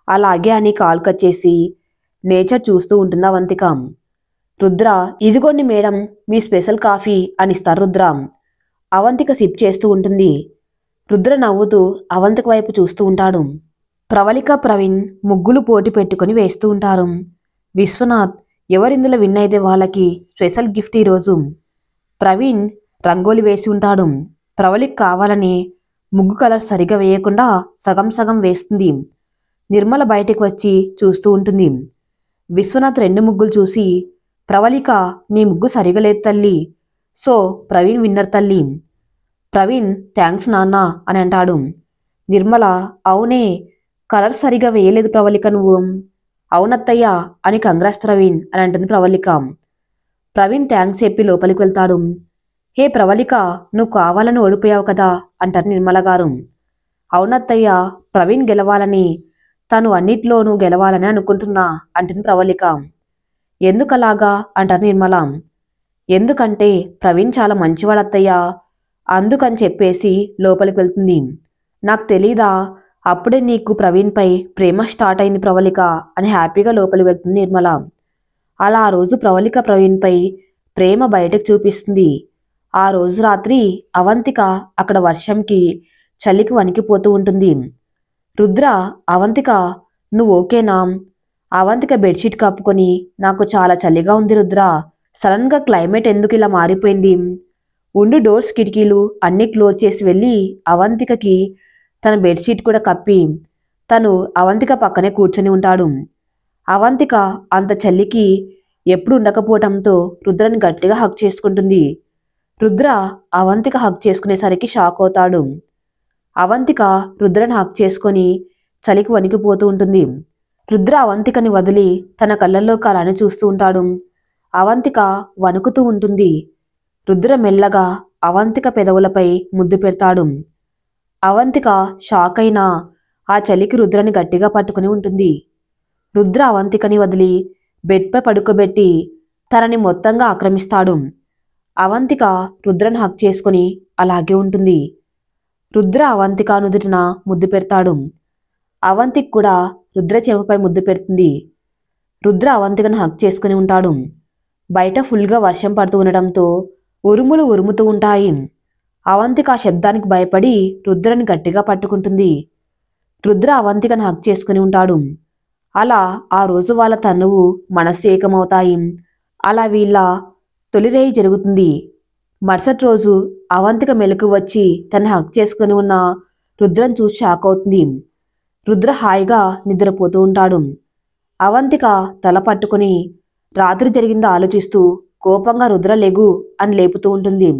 అలాగే అని కాల్ కట్ చేసి నేచర్ చూస్తూ ఉంటుంది అవంతిక. రుద్ర, ఇదిగోండి మేడం మీ స్పెషల్ కాఫీ అని ఇస్తారు రుద్ర. అవంతిక సిప్ చేస్తూ ఉంటుంది. రుద్ర నవ్వుతూ అవంతిక వైపు చూస్తూ ఉంటాడు. ప్రవళిక ప్రవీణ్ ముగ్గులు పోటీ పెట్టుకుని వేస్తూ ఉంటారు. విశ్వనాథ్, ఎవరిందులో విన్ అయితే వాళ్ళకి స్పెషల్ గిఫ్ట్ ఈరోజు. ప్రవీణ్ రంగోలి వేసి ఉంటాడు. ప్రవళిక కావాలని ముగ్గు కలర్ సరిగా వేయకుండా సగం సగం వేస్తుంది. నిర్మల బయటకు వచ్చి చూస్తూ ఉంటుంది. విశ్వనాథ్ రెండు ముగ్గులు చూసి, ప్రవళిక నీ ముగ్గు సరిగా లేదు తల్లి, సో ప్రవీణ్ విన్నర్ తల్లి. ప్రవీణ్ థ్యాంక్స్ నాన్న అని అంటాడు. నిర్మల, అవునే, కలర్ సరిగా వేయలేదు ప్రవళిక నువ్వు. అవునత్తయ్య అని కంగ్రాస్ ప్రవీణ్ అని అంటుంది ప్రవళిక. ప్రవీణ్ థ్యాంక్స్ చెప్పి లోపలికి వెళ్తాడు. హే ప్రవళిక, నువ్వు కావాలని ఓడిపోయావు కదా అంటారు నిర్మల గారు. అవునత్తయ్య, ప్రవీణ్ గెలవాలని, తను అన్నిట్లోనూ గెలవాలని అనుకుంటున్నా అంటుంది ప్రవళిక. ఎందుకలాగా అంటారు నిర్మల. ఎందుకంటే ప్రవీణ్ చాలా మంచివాడత్తయ్య, అందుకని చెప్పేసి లోపలికి వెళ్తుంది. నాకు తెలీదా, అప్పుడే నీకు ప్రవీణ్పై ప్రేమ స్టార్ట్ అయింది ప్రవళిక అని హ్యాపీగా లోపలికి వెళ్తుంది నిర్మల. అలా ఆ రోజు ప్రవళిక ప్రవీణ్పై ప్రేమ బయటకు చూపిస్తుంది. ఆ రోజు రాత్రి అవంతిక అక్కడ వర్షంకి చలికి వణికిపోతూ ఉంటుంది. రుద్ర, అవంతిక నువ్వు ఓకేనా? అవంతిక బెడ్షీట్ కప్పుకొని, నాకు చాలా చలిగా ఉంది రుద్ర, సడన్గా క్లైమేట్ ఎందుకు ఇలా మారిపోయింది? ఉండు, డోర్స్ కిటికీలు అన్నీ క్లోజ్ చేసి వెళ్ళి అవంతికకి తన బెడ్షీట్ కూడా కప్పి తను అవంతిక పక్కనే కూర్చొని ఉంటాడు. అవంతిక అంత చలికి ఎప్పుడు ఉండకపోవటంతో రుద్రని గట్టిగా హగ్ చేసుకుంటుంది. రుద్ర అవంతిక హగ్ చేసుకునేసరికి షాక్ అవుతాడు. అవంతిక రుద్రని హగ్ చేసుకొని చలికి వణికిపోతూ ఉంటుంది. రుద్ర అవంతికని వదిలి తన కళ్ళల్లో కళని చూస్తూ ఉంటాడు. అవంతిక వణుకుతూ ఉంటుంది. రుద్ర మెల్లగా అవంతిక పెదవులపై ముద్దు పెడతాడు. అవంతిక షాక్ అయినా ఆ చలికి రుద్రని గట్టిగా పట్టుకుని ఉంటుంది. రుద్ర అవంతికని వదిలి బెడ్పై పడుకోబెట్టి తనని మొత్తంగా ఆక్రమిస్తాడు. అవంతిక రుద్రని హక్ చేసుకుని అలాగే ఉంటుంది. రుద్ర అవంతిక నుదుటిన ముద్దు పెడతాడు. అవంతిక కూడా రుద్ర చెంపపై ముద్దు పెడుతుంది. రుద్ర అవంతికను హక్ చేసుకుని ఉంటాడు. బయట ఫుల్గా వర్షం పడుతూ ఉండటంతో ఉరుములు ఉరుముతూ ఉంటాయి. అవంతిక ఆ శబ్దానికి భయపడి రుద్రని గట్టిగా పట్టుకుంటుంది. రుద్ర అవంతికను హక్ చేసుకుని ఉంటాడు. అలా ఆ రోజు వాళ్ళ తనువు మనస్సు ఏకమవుతాయి. అలా వీళ్ళ తొలిరేయి జరుగుతుంది. మరుసటి రోజు అవంతిక మెలకు వచ్చి తను హక్ చేసుకుని ఉన్న రుద్రను చూసి షాక్ అవుతుంది. రుద్ర హాయిగా నిద్రపోతూ ఉంటాడు. అవంతిక తల పట్టుకుని రాత్రి జరిగిందో ఆలోచిస్తూ కోపంగా రుద్ర లెగు అని లేపుతూ ఉంటుంది.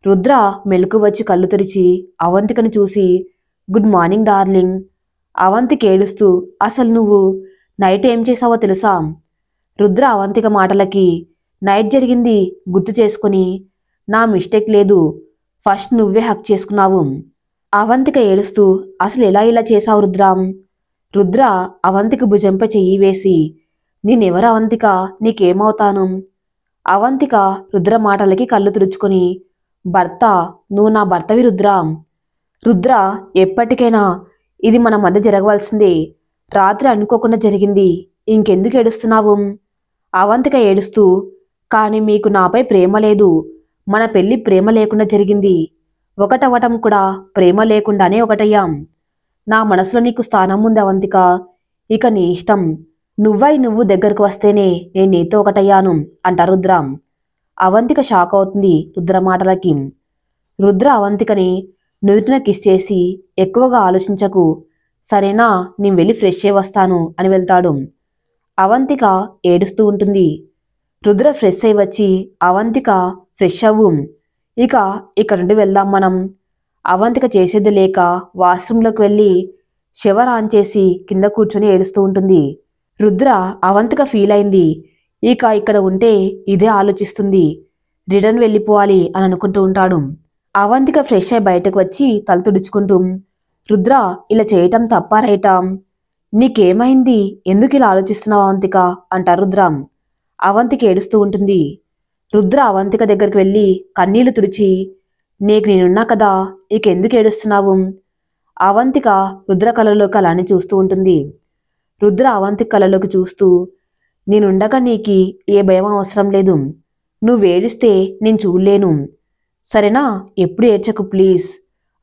రుద్ర మెలకు వచ్చి కళ్ళు తెరిచి అవంతికని చూసి, గుడ్ మార్నింగ్ డార్లింగ్. అవంతిక ఏడుస్తూ, అసలు నువ్వు నైట్ ఏం చేసావో తెలుసా? రుద్ర అవంతిక మాటలకి, నైట్ జరిగింది గుర్తు చేసుకుని, నా మిస్టేక్ లేదు, ఫస్ట్ నువ్వే హక్ చేసుకున్నావు. అవంతిక ఏడుస్తూ, అసలు ఎలా ఇలా చేశావు రుద్ర? రుద్ర అవంతిక భుజంపై చెయ్యి వేసి, నేనెవరు అవంతిక, నీకేమవుతాను? అవంతిక రుద్ర మాటలకి కళ్ళు తుడుచుకొని, భర్త, నువ్వు నా భర్తవి రుద్ర. రుద్ర, ఎప్పటికైనా ఇది మన మధ్య జరగవలసిందే, రాత్రి అనుకోకుండా జరిగింది, ఇంకెందుకు ఏడుస్తున్నావు? అవంతిక ఏడుస్తూ, కానీ మీకు నాపై ప్రేమ లేదు, మన పెళ్లి ప్రేమ లేకుండా జరిగింది, ఒకటవటం కూడా ప్రేమ లేకుండానే ఒకటయ్యాం. నా మనసులో నీకు స్థానం ఉంది అవంతిక, ఇక నీ ఇష్టం. నువ్వు దగ్గరకు వస్తేనే నేను నీతో ఒకటయ్యాను అంటారు రుద్ర. అవంతిక షాక్ అవుతుంది రుద్ర మాటలకి. రుద్ర అవంతికని నుదుటిన కిస్ చేసి, ఎక్కువగా ఆలోచించకు, సరేనా, నేను వెళ్ళి ఫ్రెష్ అయ్యి వస్తాను అని వెళ్తాడు. అవంతిక ఏడుస్తూ ఉంటుంది. రుద్ర ఫ్రెష్ అయి వచ్చి, అవంతిక ఫ్రెష్ అవ్వు, ఇక ఇక్కడ నుండి వెళ్దాం మనం. అవంతిక చేసేది లేక వాష్రూంలోకి వెళ్ళి షవర్ ఆన్ చేసి కింద కూర్చొని ఏడుస్తూ ఉంటుంది. రుద్ర అవంతిక ఫీల్ అయింది. ఇక ఇక్కడ ఉంటే ఇదే ఆలోచిస్తుంది, రిటర్న్ వెళ్ళిపోవాలి అని అనుకుంటూ ఉంటాడు. అవంతిక ఫ్రెష్ అయి బయటకు వచ్చి తల తుడుచుకుంటూ, రుద్ర ఇలా చేయటం తప్పా రైటా? నీకేమైంది, ఎందుకు ఇలా ఆలోచిస్తున్నావు అవంతిక అంటారు రుద్ర. అవంతిక ఏడుస్తూ ఉంటుంది. రుద్ర అవంతిక దగ్గరికి వెళ్ళి కన్నీళ్లు తుడిచి, నీకు నేనున్నా కదా, ఇక ఎందుకు ఏడుస్తున్నావు? అవంతిక రుద్ర కళ్ళలోకి అలానే చూస్తూ ఉంటుంది. రుద్ర అవంతిక కళ్ళలోకి చూస్తూ, నేనుండగా నీకి ఏ భయం అవసరం లేదు, నువ్వేడిస్తే నేను చూడలేను, సరేనా, ఎప్పుడు ఏడ్చకు ప్లీజ్.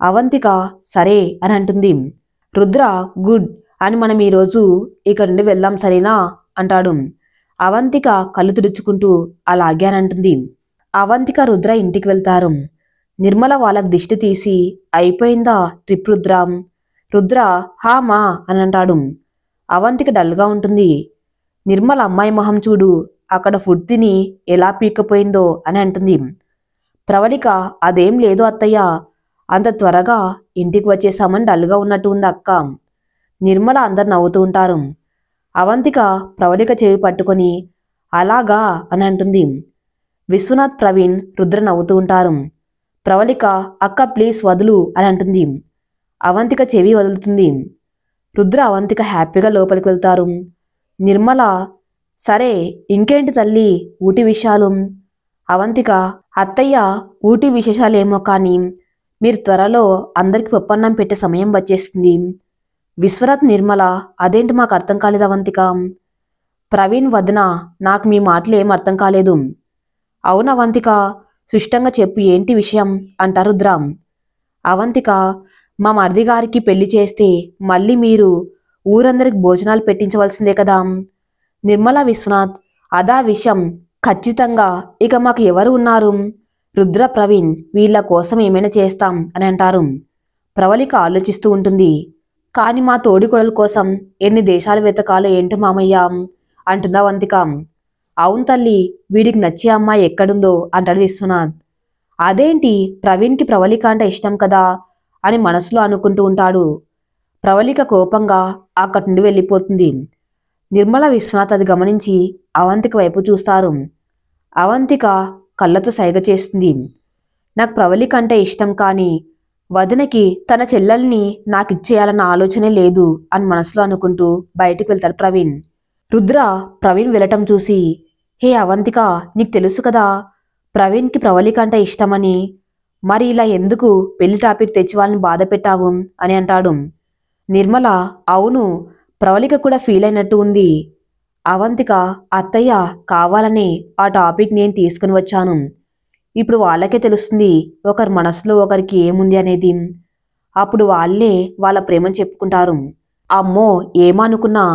అవంతిక సరే అని అంటుంది. రుద్ర గుడ్ అని మనం ఈరోజు ఇక్కడ నుండి వెళ్దాం సరేనా అంటాడు. అవంతిక కళ్ళు తుడుచుకుంటూ అలాగే అని అంటుంది. అవంతిక రుద్ర ఇంటికి వెళ్తారు. నిర్మల వాళ్ళకి దిష్టి తీసి, అయిపోయిందా ట్రిప్ రుద్ర? రుద్ర హా మా అని అంటాడు. అవంతిక డల్గా ఉంటుంది. నిర్మల అమ్మాయి మొహం చూడు, అక్కడ ఫుడ్ తిని ఎలా పీక్కపోయిందో అని అంటుంది. ప్రవళిక అదేం లేదు అత్తయ్య, అంత త్వరగా ఇంటికి వచ్చేసామని డల్గా ఉన్నట్టు ఉంది అక్క. నిర్మల అందరు నవ్వుతూ ఉంటారు. అవంతిక ప్రవళిక చెవి పట్టుకొని అలాగా అని అంటుంది. విశ్వనాథ్, ప్రవీణ్, రుద్ర నవ్వుతూ ఉంటారు. ప్రవళిక అక్క ప్లీజ్ వదులు అని అంటుంది. అవంతిక చెవి వదులుతుంది. రుద్ర అవంతిక హ్యాపీగా లోపలికి వెళ్తారు. నిర్మల సరే ఇంకేంటి తల్లి ఊటీ విషయాలు? అవంతిక అత్తయ్య ఊటీ విశేషాలేమో కానీ మీరు త్వరలో అందరికి పప్పన్నం పెట్టే సమయం వచ్చేస్తుంది. విశ్వనాథ్, నిర్మల అదేంటి మాకు అర్థం కాలేదు అవంతిక. ప్రవీణ్, వదిన, నాకు మీ మాటలు ఏం అర్థం కాలేదు. అవును అవంతిక, సుష్టంగా చెప్పు ఏంటి విషయం అంటారు రుద్ర. అవంతిక మా మరిది గారికి పెళ్లి చేస్తే మళ్ళీ మీరు ఊరందరికి భోజనాలు పెట్టించవలసిందే కదా. నిర్మల, విశ్వనాథ్ అదా విషయం, ఖచ్చితంగా ఇక మాకు ఎవరు ఉన్నారు? రుద్ర, ప్రవీణ్ వీళ్ళ కోసం ఏమైనా చేస్తాం అని అంటారు. ప్రవళిక ఆలోచిస్తూ ఉంటుంది. కాని మా తోడికోడల కోసం ఎన్ని దేశాలు వెతకాలో ఏంటో మామయ్య అంటుందా అవంతిక. అవును తల్లి, వీడికి నచ్చే అమ్మాయి ఎక్కడుందో అంటాడు విశ్వనాథ్. అదేంటి, ప్రవీణ్కి ప్రవళిక అంటే ఇష్టం కదా అని మనసులో అనుకుంటూ ఉంటాడు. ప్రవళిక కోపంగా అక్కడి నుండి వెళ్ళిపోతుంది. నిర్మల, విశ్వనాథ్ అది గమనించి అవంతిక వైపు చూస్తారు. అవంతిక కళ్ళతో సైగ చేస్తుంది. నాకు ప్రవళిక అంటే ఇష్టం, కానీ వదినకి తన చెల్లెల్ని నాకిచ్చేయాలన్న ఆలోచనే లేదు అని మనసులో అనుకుంటూ బయటికి వెళ్తాడు ప్రవీణ్. రుద్ర ప్రవీణ్ వెళ్ళటం చూసి, హే అవంతిక, నీకు తెలుసు కదా ప్రవీణ్కి ప్రవళిక అంటే ఇష్టమని, మరి ఇలా ఎందుకు పెళ్లి టాపిక్ తెచ్చి వాళ్ళని బాధ పెట్టావు అని అంటాడు. నిర్మల అవును, ప్రవళిక కూడా ఫీల్ అయినట్టు ఉంది. అవంతిక అత్తయ్య కావాలని ఆ టాపిక్ నేను తీసుకుని వచ్చాను. ఇప్పుడు వాళ్ళకే తెలుస్తుంది ఒకరి మనసులో ఒకరికి ఏముంది అనేది. అప్పుడు వాళ్ళే వాళ్ళ ప్రేమను చెప్పుకుంటారు. అమ్మో ఏమనుకున్నా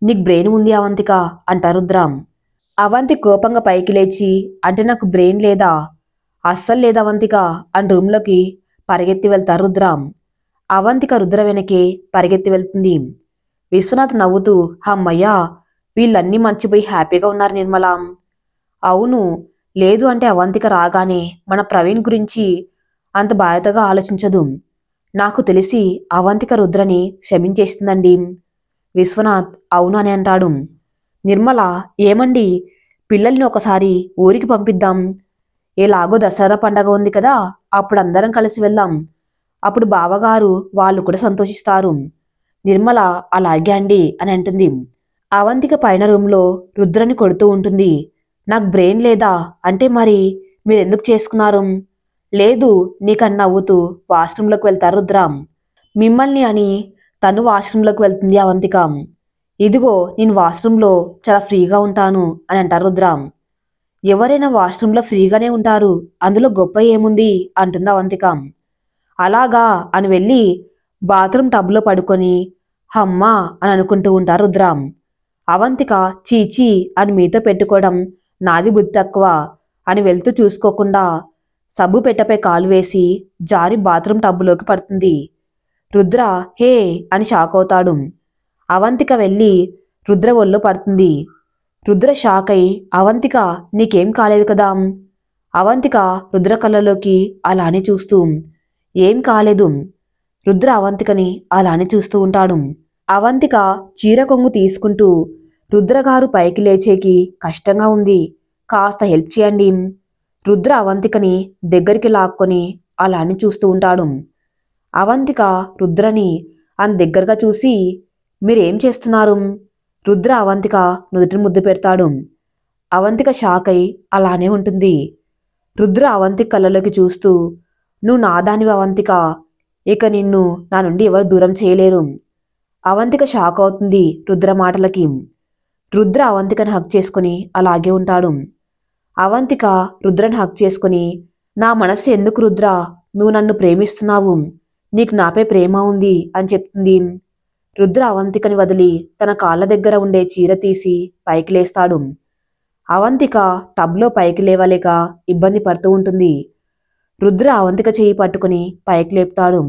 నీకు బ్రెయిన్ ఉంది అవంతిక అంటారు రుద్ర. అవంతి కోపంగా పైకి లేచి, అంటే నాకు బ్రెయిన్ లేదా? అస్సలు లేదా అవంతిక అని రూమ్లోకి పరిగెత్తి వెళ్తారు రుద్ర. అవంతిక రుద్ర వెనకే పరిగెత్తి వెళ్తుంది. విశ్వనాథ్ నవ్వుతూ, అమ్మయ్యా వీళ్ళన్నీ మర్చిపోయి హ్యాపీగా ఉన్నారు నిర్మల. అవును, లేదు అంటే అవంతిక రాగానే మన ప్రవీణ్ గురించి అంత బాధ్యతగా ఆలోచించదు. నాకు తెలిసి అవంతిక రుద్రని క్షమించేస్తుందండి. విశ్వనాథ్ అవును అని అంటాడు. నిర్మల ఏమండి, పిల్లల్ని ఒకసారి ఊరికి పంపిద్దాం, ఎలాగో దసరా పండగ ఉంది కదా, అప్పుడు అందరం కలిసి వెళ్దాం, అప్పుడు బావగారు వాళ్ళు కూడా సంతోషిస్తారు. నిర్మల అలాగే అండి అని అంటుంది. అవంతిక పైన రూమ్లో రుద్రని కొడుతూ ఉంటుంది. నాకు బ్రెయిన్ లేదా అంటే మరి మీరెందుకు చేసుకున్నారు? లేదు నీకని నవ్వుతూ వాష్రూంలోకి వెళ్తారు రుద్ర. మిమ్మల్ని అని తను వాష్రూంలోకి వెళ్తుంది అవంతిక. ఇదిగో నేను వాష్రూంలో చాలా ఫ్రీగా ఉంటాను అని అంటారు రుద్ర. ఎవరైనా వాష్రూంలో ఫ్రీగానే ఉంటారు, అందులో గొప్ప ఏముంది అంటుంది అవంతిక. అలాగా అని వెళ్ళి బాత్రూమ్ టబ్లో పడుకొని హమ్మా అని అనుకుంటూ ఉంటారు రుద్ర. అవంతిక చీచీ అని మీతో పెట్టుకోవడం నాది బుద్ధి తక్కువ అని వెళ్తూ చూసుకోకుండా సబ్బు పెట్టపై కాలు వేసి జారి బాత్రూమ్ టబ్బులోకి పడుతుంది. రుద్ర హే అని షాక్ అవుతాడు. అవంతిక వెళ్ళి రుద్ర ఒళ్ళో పడుతుంది. రుద్ర షాక్ అయి అవంతిక నీకేం కాలేదు కదా. అవంతిక రుద్ర కళ్ళలోకి అలానే చూస్తూ ఏం కాలేదు. రుద్ర అవంతికని అలానే చూస్తూ ఉంటాడు. అవంతిక చీర కొంగు తీసుకుంటూ రుద్రగారు పైకి లేచేకి కష్టంగా ఉంది, కాస్త హెల్ప్ చేయండి. రుద్ర అవంతికని దగ్గరికి లాక్కొని అలానే చూస్తూ ఉంటాడు. అవంతిక రుద్రని అని దగ్గరగా చూసి మీరేం చేస్తున్నారు? రుద్ర అవంతిక నుదుటిని ముద్దు పెడతాడు. అవంతిక షాక్ అయి అలానే ఉంటుంది. రుద్ర అవంతిక కళ్ళలోకి చూస్తూ నువ్వు నాదానివి అవంతిక, ఇక నిన్ను నా నుండి ఎవరు దూరం చేయలేరు. అవంతిక షాక్ అవుతుంది రుద్ర మాటలకి. రుద్ర అవంతికని హక్ చేసుకుని అలాగే ఉంటాడు. అవంతిక రుద్రని హక్ చేసుకుని నా మనస్సు ఎందుకు రుద్ర, నువ్వు నన్ను ప్రేమిస్తున్నావు, నీకు నాపై ప్రేమ ఉంది అని చెప్తుంది. రుద్ర అవంతికని వదిలి తన కాళ్ళ దగ్గర ఉండే చీర తీసి పైకి లేస్తాడు. అవంతిక టబ్లో పైకి లేవలేక ఇబ్బంది పడుతూ ఉంటుంది. రుద్ర అవంతిక చెయ్యి పట్టుకుని పైకి లేపుతాడు.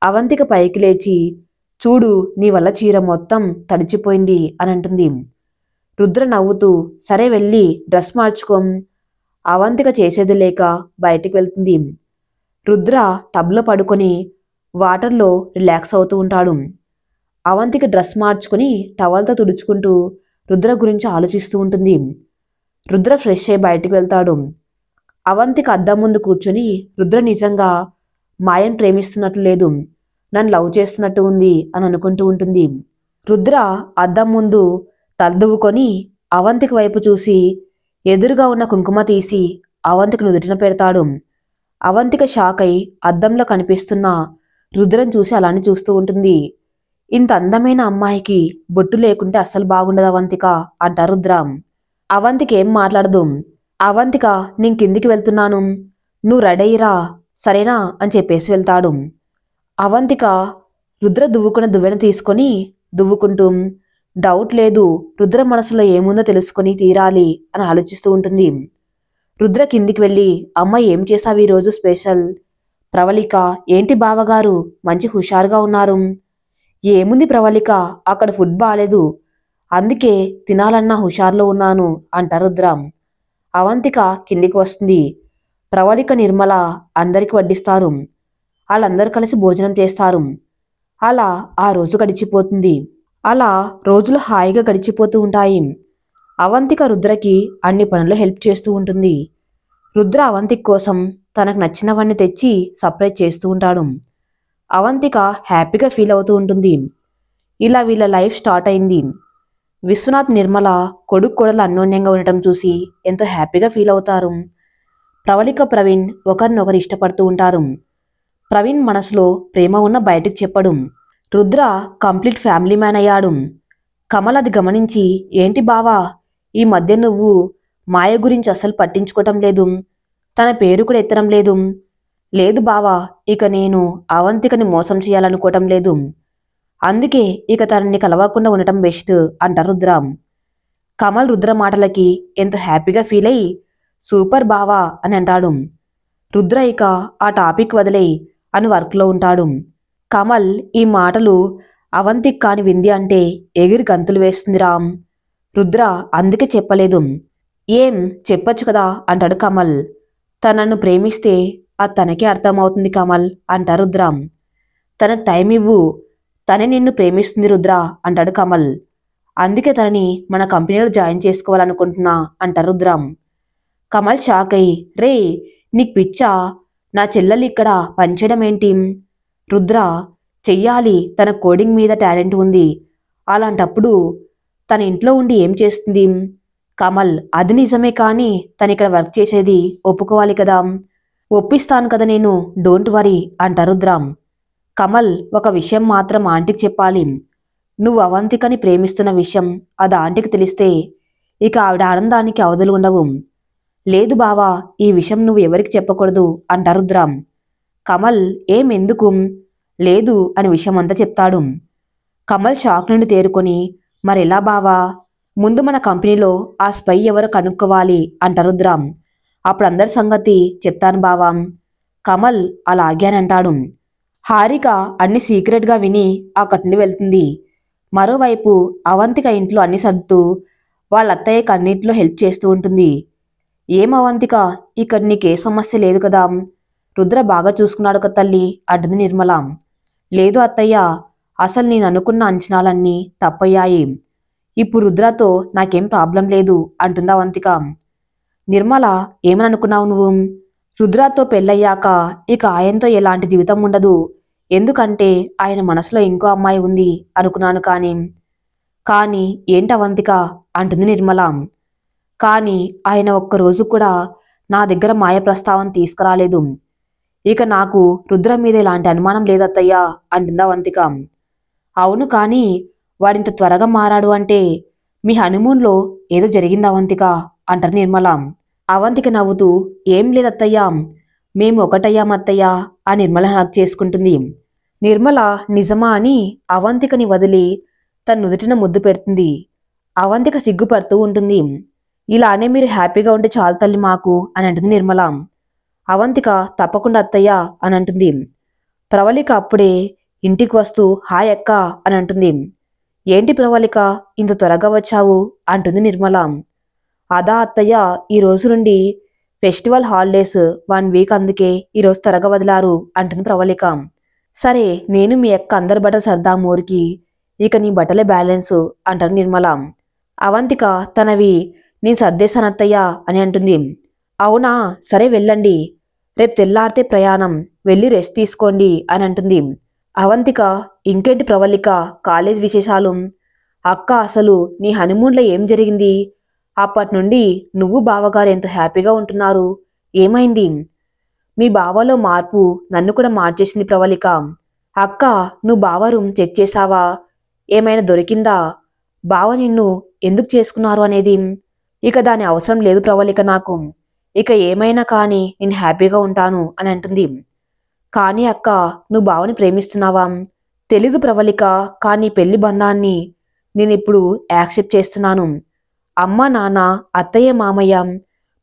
అవంతిక పైకి లేచి చూడు నీ వల్ల చీర మొత్తం తడిచిపోయింది అని అంటుంది. రుద్ర నవ్వుతూ సరే వెళ్ళి డ్రెస్ మార్చుకోం. అవంతిక చేసేది లేక బయటికి వెళ్తుంది. రుద్ర టబ్లో పడుకొని వాటర్లో రిలాక్స్ అవుతూ ఉంటాడు. అవంతిక డ్రెస్ మార్చుకుని టవల్తో తుడుచుకుంటూ రుద్ర గురించి ఆలోచిస్తూ ఉంటుంది. రుద్ర ఫ్రెష్ అయి బయటికి వెళ్తాడు. అవంతిక అద్దం ముందు కూర్చొని రుద్ర నిజంగా మాయను ప్రేమిస్తున్నట్లు లేదు, నన్ను లవ్ చేస్తున్నట్టు ఉంది అని అనుకుంటూ ఉంటుంది. రుద్ర అద్దం ముందు తలదువ్వుకొని అవంతిక వైపు చూసి ఎదురుగా ఉన్న కుంకుమ తీసి అవంతిక నుదుటిన పెడతాడు. అవంతిక షాక్ అయి అద్దంలో కనిపిస్తున్న రుద్రం చూసి అలానే చూస్తూ ఉంటుంది. ఇంత అందమైన అమ్మాయికి బొట్టు లేకుంటే అస్సలు బాగుండదు అవంతిక అంటారు రుద్ర. అవంతిక ఏం మాట్లాడదు. అవంతిక నేను కిందికి వెళ్తున్నాను, నువ్వు రెడీ అయ్యిరా సరేనా అని చెప్పేసి వెళ్తాడు. అవంతిక రుద్ర దువ్వుకున్న దువ్వెన తీసుకొని దువ్వుకుంటూ డౌట్ లేదు రుద్ర మనసులో ఏముందో తెలుసుకొని తీరాలి అని ఆలోచిస్తూ ఉంటుంది. రుద్ర కిందికి వెళ్ళి అమ్మ ఏం చేసావు ఈరోజు స్పెషల్? ప్రవళిక ఏంటి బావగారు మంచి హుషారుగా ఉన్నారు? ఏముంది ప్రవళిక, అక్కడ ఫుడ్ బాలేదు అందుకే తినాలన్న హుషారులో ఉన్నాను అంటారు రుద్ర. అవంతిక కిందికి వస్తుంది. ప్రవళిక నిర్మల అందరికి వడ్డిస్తారు. వాళ్ళందరూ కలిసి భోజనం చేస్తారు. అలా ఆ రోజు గడిచిపోతుంది. అలా రోజులు హాయిగా గడిచిపోతూ ఉంటాయి. అవంతిక రుద్రకి అన్ని పనులు హెల్ప్ చేస్తూ ఉంటుంది. రుద్ర అవంతిక కోసం తనకు నచ్చినవన్నీ తెచ్చి సర్ప్రైజ్ చేస్తూ ఉంటాడు. అవంతిక హ్యాపీగా ఫీల్ అవుతూ ఉంటుంది. ఇలా వీళ్ళ లైఫ్ స్టార్ట్ అయింది. విశ్వనాథ్ నిర్మల కొడుకు కోడలు అన్యోన్యంగా ఉండటం చూసి ఎంతో హ్యాపీగా ఫీల్ అవుతారు. ప్రవళిక ప్రవీణ్ ఒకరినొకరు ఇష్టపడుతూ ఉంటారు. ప్రవీణ్ మనసులో ప్రేమ ఉన్న బయటకు చెప్పడు. రుద్ర కంప్లీట్ ఫ్యామిలీ మ్యాన్ అయ్యాడు. కమల్ అది గమనించి ఏంటి బావా ఈ మధ్య నువ్వు మాయ గురించి అస్సలు పట్టించుకోవటం లేదు, తన పేరు కూడా ఎత్తడం లేదు. లేదు బావా, ఇక నేను అవంతికని మోసం చేయాలనుకోవటం లేదు, అందుకే ఇక తనని కలవకుండా ఉండటం బెస్ట్ అంటారు రుద్ర. కమల్ రుద్ర మాటలకి ఎంతో హ్యాపీగా ఫీల్ అయ్యి సూపర్ బావా అని అంటాడు. రుద్ర ఇక ఆ టాపిక్ వదిలే అని వర్క్లో ఉంటాడు. కమల్ ఈ మాటలు అవంతిక్ కాని వింది అంటే ఎగిరి గంతులు వేస్తుంది రామ్. రుద్ర అందుకే చెప్పలేదు. ఏం చెప్పొచ్చు కదా అంటాడు కమల్. తనను ప్రేమిస్తే అది తనకే అర్థమవుతుంది కమల్ అంటారు రుద్ర. తనకు టైం ఇవ్వు, తనే నిన్ను ప్రేమిస్తుంది రుద్ర అంటాడు కమల్. అందుకే తనని మన కంపెనీలో జాయిన్ చేసుకోవాలనుకుంటున్నా అంటారు రుద్ర. కమల్ షాక్ అయ్యి రే నీకు పిచ్చా, నా చెల్లెలు ఇక్కడ పనిచేయడం ఏంటి? రుద్ర చెయ్యాలి, తన కోడింగ్ మీద టాలెంట్ ఉంది, అలాంటప్పుడు తన ఇంట్లో ఉండి ఏం చేస్తుంది? కమల్ అది నిజమే కానీ తను ఇక్కడ వర్క్ చేసేది ఒప్పుకోవాలి కదా. ఒప్పిస్తాను కదా నేను, డోంట్ వరీ అంటారు రుద్ర. కమల్ ఒక విషయం మాత్రం ఆంటీకి చెప్పాలి, నువ్వు అవంతికని ప్రేమిస్తున్న విషయం అది ఆంటీకి తెలిస్తే ఇక ఆవిడ ఆనందానికి అవధులు ఉండవు. లేదు బావా ఈ విషయం నువ్వు ఎవరికి చెప్పకూడదు అంటారు రుద్ర. కమల్ ఏం ఎందుకు? లేదు అని విషయం అంతా చెప్తాడు. కమల్ షాక్ నుండి తేరుకొని మరెలా బావా? ముందు మన కంపెనీలో ఆ స్పై ఎవరో కనుక్కోవాలి అంట రుద్ర. అప్పుడు అందరి సంగతి చెప్తాను బావా. కమల్ అలాగే అని అంటాడు. హారిక అన్ని సీక్రెట్గా విని అక్కడి నుండి వెళ్తుంది. మరోవైపు అవంతిక ఇంట్లో అన్ని సర్దుతూ వాళ్ళ అత్తయ్యకి అన్నింటిలో హెల్ప్ చేస్తూ ఉంటుంది. ఏం అవంతిక, ఇక్కడ నీకే సమస్య లేదు కదా? రుద్ర బాగా చూసుకున్నాడు కదా తల్లి అంటుంది నిర్మల. లేదు అత్తయ్య, అసలు నేను అనుకున్న అంచనాలన్నీ తప్పయ్యాయి. ఇప్పుడు రుద్రతో నాకేం ప్రాబ్లం లేదు అంటుంది అవంతిక. నిర్మల, ఏమని అనుకున్నావు నువ్వు? రుద్రతో పెళ్ళయ్యాక ఇక ఆయనతో ఎలాంటి జీవితం ఉండదు, ఎందుకంటే ఆయన మనసులో ఇంకో అమ్మాయి ఉంది అనుకున్నాను. కానీ ఏంటి అవంతిక అంటుంది నిర్మల. కానీ ఆయన ఒక్కరోజు కూడా నా దగ్గర మాయ ప్రస్తావన తీసుకురాలేదు. ఇక నాకు రుద్ర మీద ఎలాంటి అనుమానం లేదత్తయ్యా అంటుంది అవంతిక. అవును, కానీ వాడింత త్వరగా మారాడు అంటే మీ హనీమూన్లో ఏదో జరిగింది అవంతిక అంటారు నిర్మల. అవంతిక నవ్వుతూ, ఏం లేదత్తయ్యా, మేము ఒకటయ్యామత్తయ్యా ఆ నిర్మల హక్ చేసుకుంటుంది. నిర్మల నిజమా అని అవంతికని వదిలి తన నుదుటిన ముద్దు పెడుతుంది. అవంతిక సిగ్గుపడుతూ ఉంటుంది. ఇలానే మీరు హ్యాపీగా ఉంటే చాలు తల్లి మాకు అని అంటుంది నిర్మల. అవంతిక తప్పకుండా అత్తయ్య అని అంటుంది. ప్రవళిక అప్పుడే ఇంటికి వస్తూ హాయ్ అక్క అని అంటుంది. ఏంటి ప్రవళిక, ఇంత త్వరగా వచ్చావు అంటుంది నిర్మల. అదా అత్తయ్య, ఈ రోజు నుండి ఫెస్టివల్ హాలిడేస్ 1 వీక్, అందుకే ఈరోజు త్వరగా వదిలారు అంటుంది ప్రవళిక. సరే, నేను మీ అక్క అందరి బట్టలు సర్దాము ఊరికి, ఇక నీ బట్టలే బ్యాలెన్సు అంటారు నిర్మల. అవంతిక తనవి నేను సర్దేశానత్తయ్య అని అంటుంది. అవునా, సరే వెళ్ళండి, రేపు తెల్లారితే ప్రయాణం, వెళ్ళి రెస్ట్ తీసుకోండి అని అంటుంది. అవంతిక, ఇంకేంటి ప్రవళిక కాలేజ్ విశేషాలు? అక్క, అసలు నీ హనీమూన్లో ఏం జరిగింది? అప్పటి నుండి నువ్వు బావగారు ఎంతో హ్యాపీగా ఉంటున్నారు, ఏమైంది? మీ బావలో మార్పు నన్ను కూడా మార్చేసింది ప్రవళిక. అక్క, నువ్వు బావ రూమ్ చెక్ చేశావా? ఏమైనా దొరికిందా? బావ నిన్ను ఎందుకు చేసుకున్నారు అనేది? ఇక దాని అవసరం లేదు ప్రవళిక నాకు, ఇక ఏమైనా కానీ నేను హ్యాపీగా ఉంటాను అని అంటుంది. కానీ అక్క, నువ్వు బావని ప్రేమిస్తున్నావా? తెలీదు ప్రవళిక, కానీ పెళ్లి బంధాన్ని నేనిప్పుడు యాక్సెప్ట్ చేస్తున్నాను. అమ్మ, నాన్న, అత్తయ్య, మామయ్య,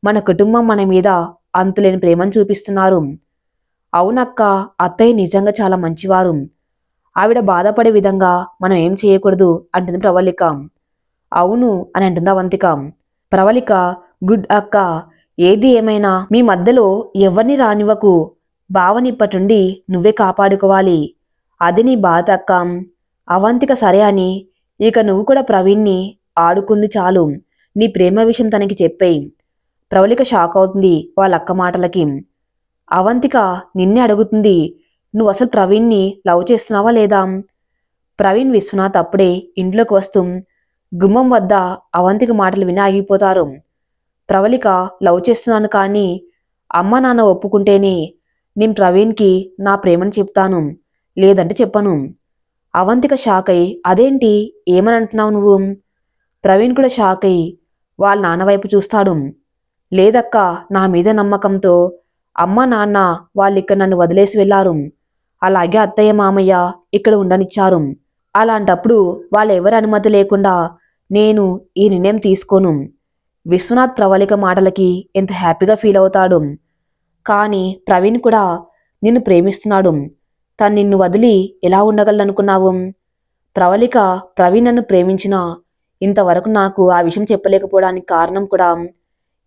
మన కుటుంబం మన మీద అంతులేని ప్రేమను చూపిస్తున్నారు. అవునక్క, అత్తయ్య నిజంగా చాలా మంచివారు, ఆవిడ బాధపడే విధంగా మనం ఏం చేయకూడదు అంటుంది ప్రవళిక. అవును అని అంటుంది అవంతిక. ప్రవళిక, గుడ్ అక్క, ఏది ఏమైనా మీ మధ్యలో ఎవరిని రానివ్వకు, బావని ఇప్పటి నుండి నువ్వే కాపాడుకోవాలి, అది నీ బాధ అక్క. అవంతిక సరే అని, ఇక నువ్వు కూడా ప్రవీణ్ని ఆడుకుంది చాలు, నీ ప్రేమ విషయం తనకి చెప్పేయి. ప్రవళిక షాక్ అవుతుంది వాళ్ళ అక్క మాటలకి. అవంతిక నిన్నే అడుగుతుంది, నువ్వు అసలు ప్రవీణ్ని లవ్ చేస్తున్నావా లేదా? ప్రవీణ్, విశ్వనాథ్ అప్పుడే ఇంట్లోకి వస్తూ గుమ్మం వద్ద అవంతిక మాటలు విని ఆగిపోతారు. ప్రవళిక, లవ్ చేస్తున్నాను, కానీ అమ్మ నాన్న ఒప్పుకుంటేనే నేను ప్రవీణ్కి నా ప్రేమను చెప్తాను, లేదంటే చెప్పను. అవంతిక షాక్ అయి, అదేంటి, ఏమని అంటున్నావు నువ్వు? ప్రవీణ్ కూడా షాక్ అయి వాళ్ళ నాన్న వైపు చూస్తాడు. లేదక్క, నా మీద నమ్మకంతో అమ్మ నాన్న వాళ్ళు ఇక్కడ నన్ను వదిలేసి వెళ్లారు, అలాగే అత్తయ్య మామయ్య ఇక్కడ ఉండనిచ్చారు. అలాంటప్పుడు వాళ్ళ ఎవరి అనుమతి లేకుండా నేను ఈ నిర్ణయం తీసుకోను. విశ్వనాథ్ ప్రవళిక మాటలకి ఎంత హ్యాపీగా ఫీల్ అవుతాడు. కానీ ప్రవీణ్ కూడా నిన్ను ప్రేమిస్తున్నాడు, తను నిన్ను వదిలి ఎలా ఉండగలనుకున్నావు? ప్రవళిక, ప్రవీణ్ నన్ను ప్రేమించినా ఇంతవరకు నాకు ఆ విషయం చెప్పలేకపోవడానికి కారణం కూడా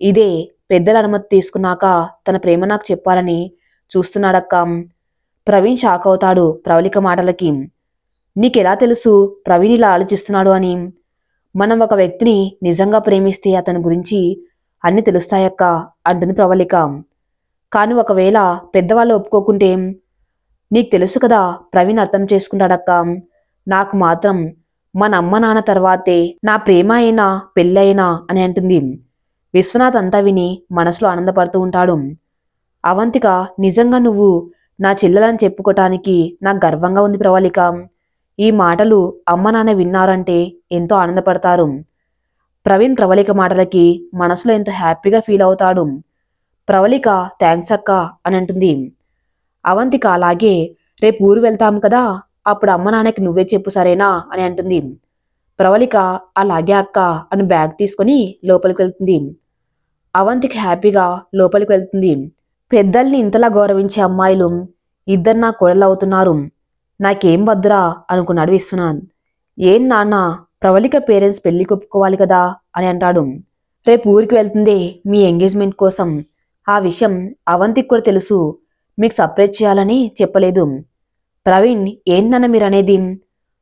ఇదే. పెద్దల అనుమతి తీసుకున్నాక తన ప్రేమ నాకు చెప్పాలని చూస్తున్నాడక్క. ప్రవీణ్ షాక్ అవుతాడు ప్రవళిక మాటలకి. నీకెలా తెలుసు ప్రవీణ్ ఇలా ఆలోచిస్తున్నాడు అని? మనం ఒక వ్యక్తిని నిజంగా ప్రేమిస్తే అతని గురించి అన్ని తెలుస్తాయక్క అంటుంది ప్రవళిక. కానీ ఒకవేళ పెద్దవాళ్ళు ఒప్పుకోకుంటే? నీకు తెలుసు కదా, ప్రవీణ్ అర్థం చేసుకుంటాడక్క. నాకు మాత్రం మన అమ్మ నాన్న తర్వాతే నా ప్రేమ అయినా పెళ్ళైనా అని అంటుంది. విశ్వనాథ్ అంతా విని మనసులో ఆనందపడుతూ ఉంటాడు. అవంతిక, నిజంగా నువ్వు నా చెల్లెలని చెప్పుకోవటానికి నాకు గర్వంగా ఉంది ప్రవళిక. ఈ మాటలు అమ్మ నాన్న విన్నారంటే ఎంతో ఆనందపడతారు. ప్రవీణ్ ప్రవళిక మాటలకి మనసులో ఎంతో హ్యాపీగా ఫీల్ అవుతాడు. ప్రవళిక, థ్యాంక్స్ అక్క అని అంటుంది. అవంతిక, అలాగే రేపు ఊరు వెళ్తాం కదా, అప్పుడు అమ్మ నాన్నకి నువ్వే చెప్పు సరేనా అని అంటుంది. ప్రవళిక అలాగే అక్క అని బ్యాగ్ తీసుకొని లోపలికి వెళ్తుంది. అవంతిక హ్యాపీగా లోపలికి వెళ్తుంది. పెద్దల్ని ఇంతలా గౌరవించే అమ్మాయిలు ఇద్దరు నా కోడలు అవుతున్నారు. నాకేం వద్దురా అనుకున్నాడు విశ్వనాథ్. ఏం నాన్న, ప్రవళిక పేరెంట్స్ పెళ్లి కొప్పుకోవాలి కదా అని అంటాడు. రేపు ఊరికి వెళ్తుంది మీ ఎంగేజ్మెంట్ కోసం. ఆ విషయం అవంతికి కూడా తెలుసు. మీకు సర్ప్రైజ్ చేయాలని చెప్పలేదు. ప్రవీణ్, ఏంటన్న మీరనేది?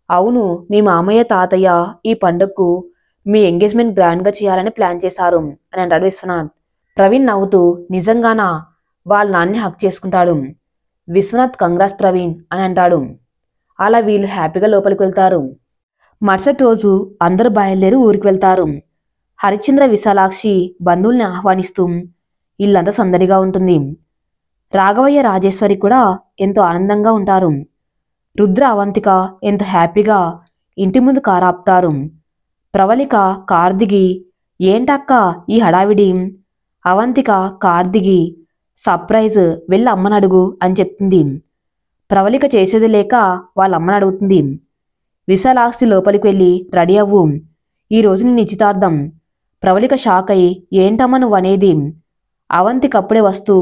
అవును, మీ మామయ్య తాతయ్య ఈ పండుగకు మీ ఎంగేజ్మెంట్ గ్రాండ్గా చేయాలని ప్లాన్ చేశారు అని అంటాడు విశ్వనాథ్. ప్రవీణ్ నవ్వుతూ, నిజంగానా? వాళ్ళ నాన్ని హక్ చేసుకుంటాడు. విశ్వనాథ్, కంగ్రాస్ ప్రవీణ్ అని అంటాడు. అలా వీళ్ళు హ్యాపీగా లోపలికి వెళ్తారు. మరుసటి రోజు అందరూ బయలుదేరి ఊరికి వెళ్తారు. హరిశ్చంద్ర విశాలాక్షి బంధువుల్ని ఆహ్వానిస్తూ ఇల్లంతా సందడిగా ఉంటుంది. రాఘవయ్య రాజేశ్వరి కూడా ఎంతో ఆనందంగా ఉంటారు. రుద్ర అవంతిక ఎంతో హ్యాపీగా ఇంటి ముందు కారు ఆపుతారు. ప్రవళిక కారు దిగి, ఏంటక్క ఈ హడావిడి? అవంతిక కారు దిగి, సర్ప్రైజ్, వెళ్ళి అమ్మని అడుగు అని చెప్తుంది. ప్రవళిక చేసేది లేక వాళ్ళ అమ్మని అడుగుతుంది. విశాలాక్షి లోపలికి వెళ్ళి, రెడీ అవ్వు, ఈరోజు నీ నిశ్చితార్థం. ప్రవళిక షాక్ అయి, ఏంటమ్మా నువ్వు అనేది? అవంతిక అప్పుడే వస్తూ,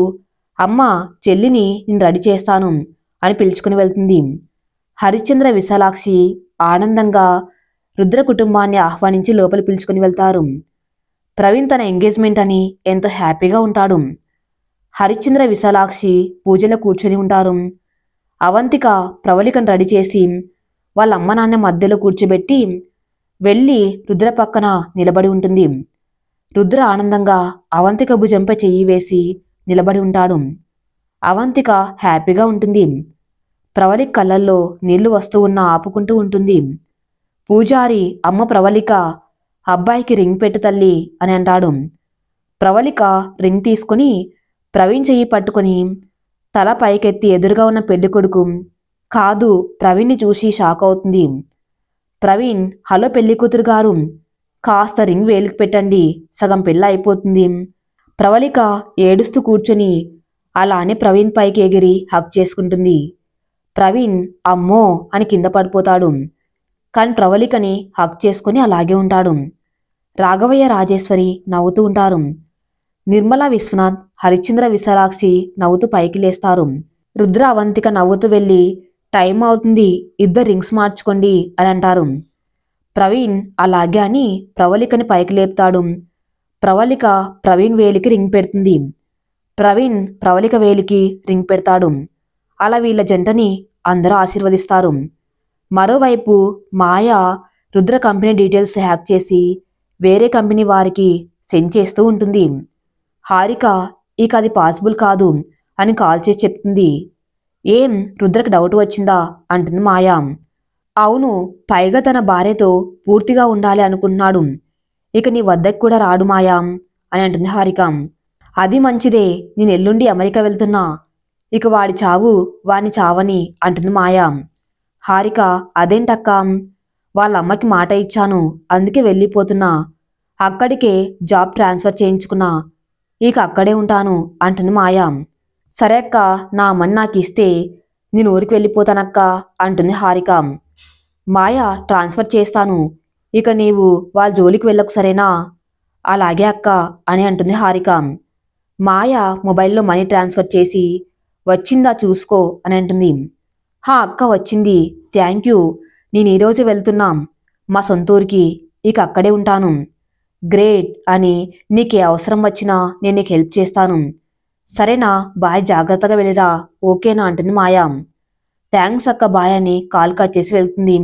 అమ్మ, చెల్లిని నేను రెడీ చేస్తాను అని పిలుచుకుని వెళ్తుంది. హరిశ్చంద్ర విశాలాక్షి ఆనందంగా రుద్ర కుటుంబాన్ని ఆహ్వానించి లోపలి పిలుచుకుని వెళ్తారు. ప్రవీణ్ తన ఎంగేజ్మెంట్ అని ఎంతో హ్యాపీగా ఉంటాడు. హరిశ్చంద్ర విశాలాక్షి పూజలో కూర్చొని ఉంటారు. అవంతిక ప్రవళికను రెడీ చేసి వాళ్ళ అమ్మ నాన్న మధ్యలో కూర్చోబెట్టి వెళ్ళి రుద్ర పక్కన నిలబడి ఉంటుంది. రుద్ర ఆనందంగా అవంతిక భుజంపై చెయ్యి వేసి నిలబడి ఉంటాడు. అవంతిక హ్యాపీగా ఉంటుంది. ప్రవళిక కళ్ళల్లో నీళ్లు వస్తూ ఉన్నా ఆపుకుంటూ ఉంటుంది. పూజారి, అమ్మ ప్రవళిక, అబ్బాయికి రింగ్ పెట్టు తల్లి అని అంటాడు. ప్రవళిక రింగ్ తీసుకుని ప్రవీణ్ చెయ్యి పట్టుకొని తల పైకెత్తి ఎదురుగా ఉన్న పెళ్లికొడుకు కాదు ప్రవీణ్ని చూసి షాక్ అవుతుంది. ప్రవీణ్, హలో పెళ్లికూతురు గారు, కాస్త రింగ్ వేలికి పెట్టండి, సగం పెళ్ళి అయిపోతుంది. ప్రవళిక ఏడుస్తూ కూర్చొని అలానే ప్రవీణ్ పైకి ఎగిరి హక్ చేసుకుంటుంది. ప్రవీణ్ అమ్మో అని కింద పడిపోతాడు. కానీ ప్రవళికని హక్ చేసుకుని అలాగే ఉంటాడు. రాఘవయ్య రాజేశ్వరి నవ్వుతూ ఉంటారు. నిర్మల విశ్వనాథ్ హరిశ్చంద్ర విశాలాక్షి నవ్వుతూ పైకి లేస్తారు. రుద్ర అవంతిక నవ్వుతూ వెళ్ళి, టైం అవుతుంది, ఇద్దరు రింగ్స్ మార్చుకోండి అని అంటారు. ప్రవీణ్ అలాగే అని ప్రవళికని పైకి లేపుతాడు. ప్రవళిక ప్రవీణ్ వేలికి రింగ్ పెడుతుంది. ప్రవీణ్ ప్రవళిక వేలికి రింగ్ పెడతాడు. అలా వీళ్ళ జంటని అందరూ ఆశీర్వదిస్తారు. మరోవైపు మాయ రుద్ర కంపెనీ డీటెయిల్స్ హ్యాక్ చేసి వేరే కంపెనీ వారికి సెండ్ చేస్తూ ఉంటుంది. హారిక ఇక అది పాసిబుల్ కాదు అని కాల్ చేసి చెప్తుంది. ఏం, రుద్రకు డౌట్ వచ్చిందా అంటుంది మాయ. అవును, పైగా తన భార్యతో పూర్తిగా ఉండాలి అనుకుంటున్నాడు. ఇక నీ వద్దకు కూడా రాడు మాయా అని అంటుంది హారిక. అది మంచిదే, నేను ఎల్లుండి అమెరికా వెళ్తున్నా. ఇక వాడి చావు వాడిని చావని అంటుంది మాయా. హారిక, అదేంటక్క? వాళ్ళ అమ్మకి మాట ఇచ్చాను, అందుకే వెళ్ళిపోతున్నా. అక్కడికే జాబ్ ట్రాన్స్ఫర్ చేయించుకున్నా, ఇక అక్కడే ఉంటాను అంటుంది మాయా. సరే అక్క, నా అమ్మని నాకు ఇస్తే నేను ఊరికి వెళ్ళిపోతానక్క అంటుంది హారిక. మాయ, ట్రాన్స్ఫర్ చేస్తాను, ఇక నీవు వాళ్ళ జోలికి వెళ్ళకు సరేనా? అలాగే అక్క అని అంటుంది హారిక. మాయ మొబైల్లో మనీ ట్రాన్స్ఫర్ చేసి, వచ్చిందా చూసుకో అని అంటుంది. హా అక్క, వచ్చింది, థ్యాంక్ యూ. నేను ఈరోజు వెళ్తున్నాం మా సొంతూరికి, ఇక అక్కడే ఉంటాను. గ్రేట్ అని, నీకే అవసరం వచ్చినా నేను నీకు హెల్ప్ చేస్తాను. సరేనా, బాయ్, జాగ్రత్తగా వెళ్ళిరా, ఓకేనా అంటుంది మాయా. థ్యాంక్స్ అక్క, బాయ్ అని కాల్ కట్ చేసి వెళ్తుంది.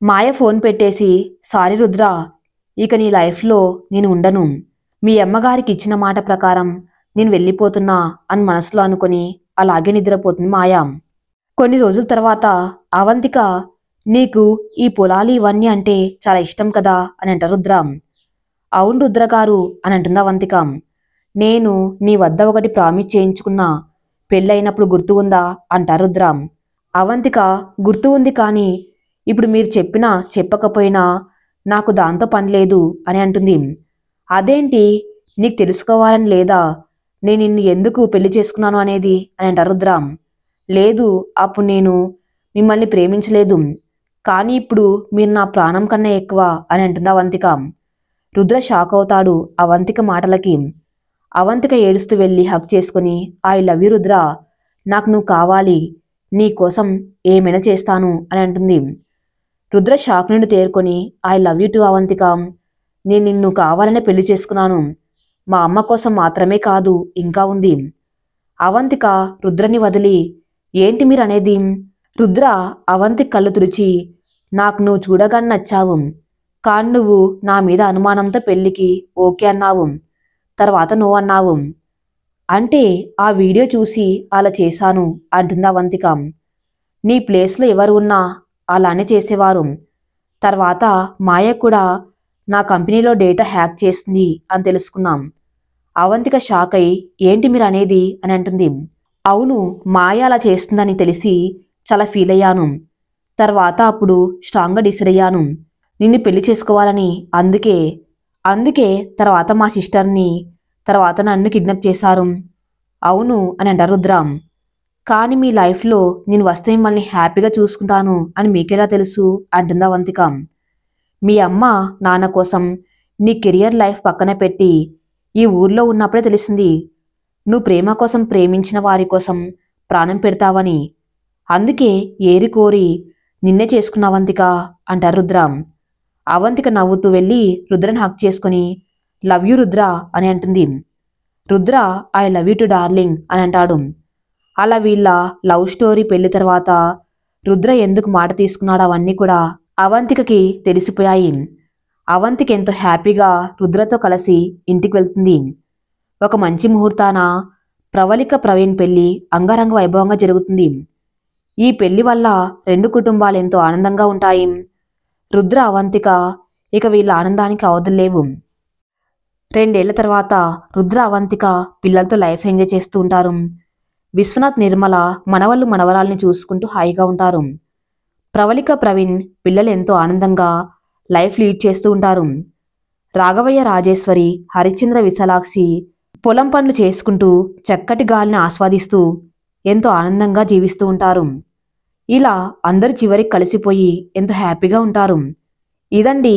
మాయ ఫోన్ పెట్టేసి, సారీ రుద్ర, ఇక నీ లైఫ్లో నేను ఉండను. మీ అమ్మగారికి ఇచ్చిన మాట ప్రకారం నేను వెళ్ళిపోతున్నా అని మనసులో అనుకుని అలాగే నిద్రపోతుంది మాయా. కొన్ని రోజుల తర్వాత అవంతిక, నీకు ఈ పొలాలు ఇవన్నీ అంటే చాలా ఇష్టం కదా అని అంటారు రుద్ర. అవును రుద్ర గారు అని అంటుంది అవంతిక. నేను నీ వద్ద ఒకటి ప్రామిస్ చేయించుకున్నా, పెళ్ళైనప్పుడు గుర్తు ఉందా అంటారు రుద్ర. అవంతిక, గుర్తు ఉంది, కానీ ఇప్పుడు మీరు చెప్పినా చెప్పకపోయినా నాకు దాంతో పని లేదు అని అంటుంది. అదేంటి, నీకు తెలుసుకోవాలని లేదా నేను నిన్ను ఎందుకు పెళ్లి చేసుకున్నాను అనేది అని అంటారు రుద్ర. లేదు, అప్పుడు నేను మిమ్మల్ని ప్రేమించలేదు, కానీ ఇప్పుడు మీరు నా ప్రాణం కన్నా ఎక్కువ అని అంటుంది అవంతిక. రుద్ర షాక్ అవుతాడు అవంతిక మాటలకి. అవంతిక ఏడుస్తూ వెళ్ళి హగ్ చేసుకుని, ఐ లవ్ యూ రుద్ర, నాకు నువ్వు కావాలి, నీ కోసం ఏమైనా చేస్తాను అని అంటుంది. రుద్ర షాక్ నుండి తేరుకొని, I love you too Avantika, నేను నిన్ను కావాలనే పెళ్లి చేసుకున్నాను, మా అమ్మ కోసం మాత్రమే కాదు, ఇంకా ఉంది. అవంతిక రుద్రని వదిలి, ఏంటి మీరు అనేది? రుద్ర అవంతిక కళ్ళు తుడిచి, నాకు నువ్వు చూడగానే నచ్చావు, కానీ నువ్వు నా మీద అనుమానంతో పెళ్లికి ఓకే అన్నావు, తర్వాత నువ్వు అన్నావు, అంటే ఆ వీడియో చూసి అలా చేశాను అంటుంది అవంతిక. నీ ప్లేస్లో ఎవరు ఉన్నా అలానే చేసేవారు. తర్వాత మాయ కూడా నా కంపెనీలో డేటా హ్యాక్ చేస్తుంది అని తెలుసుకున్నాం. అవంతిక షాక్ అయి, ఏంటి మీరు అనేది అని అంటుంది. అవును, మాయ అలా చేస్తుందని తెలిసి చాలా ఫీల్ అయ్యాను. తర్వాత అప్పుడు స్ట్రాంగ్గా డిసైడ్ అయ్యాను నిన్ను పెళ్లి చేసుకోవాలని. అందుకే తర్వాత మా సిస్టర్ని, తర్వాత నన్ను కిడ్నాప్ చేశారు. అవును అని అంటారు రుద్ర. కానీ మీ లైఫ్లో నేను వస్తే మిమ్మల్ని హ్యాపీగా చూసుకుంటాను అని మీకెలా తెలుసు అంటుంది అవంతిక. మీ అమ్మ నాన్న కోసం నీ కెరియర్ లైఫ్ పక్కన పెట్టి ఈ ఊర్లో ఉన్నప్పుడే తెలిసింది నువ్వు ప్రేమ కోసం ప్రేమించిన వారి కోసం ప్రాణం పెడతావని. అందుకే ఏరి కోరి నిన్నే చేసుకున్న అవంతిక అంటారు రుద్ర. అవంతిక నవ్వుతూ వెళ్ళి రుద్రని హక్ చేసుకుని, లవ్ యూ రుద్ర అని అంటుంది. Rudra I love you to darling అని అంటాడు. అలా వీళ్ళ లవ్ స్టోరీ పెళ్లి తర్వాత రుద్ర ఎందుకు మాట తీసుకున్నాడు అవన్నీ కూడా అవంతికకి తెలిసిపోయాయి. అవంతిక ఎంతో హ్యాపీగా రుద్రతో కలిసి ఇంటికి వెళ్తుంది. ఒక మంచి ముహూర్తాన ప్రవళిక ప్రవీణ్ పెళ్లి అంగరంగ వైభవంగా జరుగుతుంది. ఈ పెళ్లి వల్ల రెండు కుటుంబాలు ఎంతో ఆనందంగా ఉంటాయి. రుద్ర అవంతిక ఇక వీళ్ళ ఆనందానికి అవధుల్లేవు. 2 ఏళ్ల తర్వాత రుద్ర అవంతిక పిల్లలతో లైఫ్ ఎంజాయ్ చేస్తూ ఉంటారు. విశ్వనాథ్ నిర్మల మనవళ్ళు మనవరాల్ని చూసుకుంటూ హాయిగా ఉంటారు. ప్రవళిక ప్రవీణ్ పిల్లలు ఎంతో ఆనందంగా లైఫ్ లీడ్ చేస్తూ ఉంటారు. రాఘవయ్య రాజేశ్వరి హరిశ్చంద్ర విశాలాక్షి పొలం పనులు చేసుకుంటూ చక్కటి గాలిని ఆస్వాదిస్తూ ఎంతో ఆనందంగా జీవిస్తూ ఉంటారు. ఇలా అందరు చివరికి కలిసిపోయి ఎంతో హ్యాపీగా ఉంటారు. ఇదండి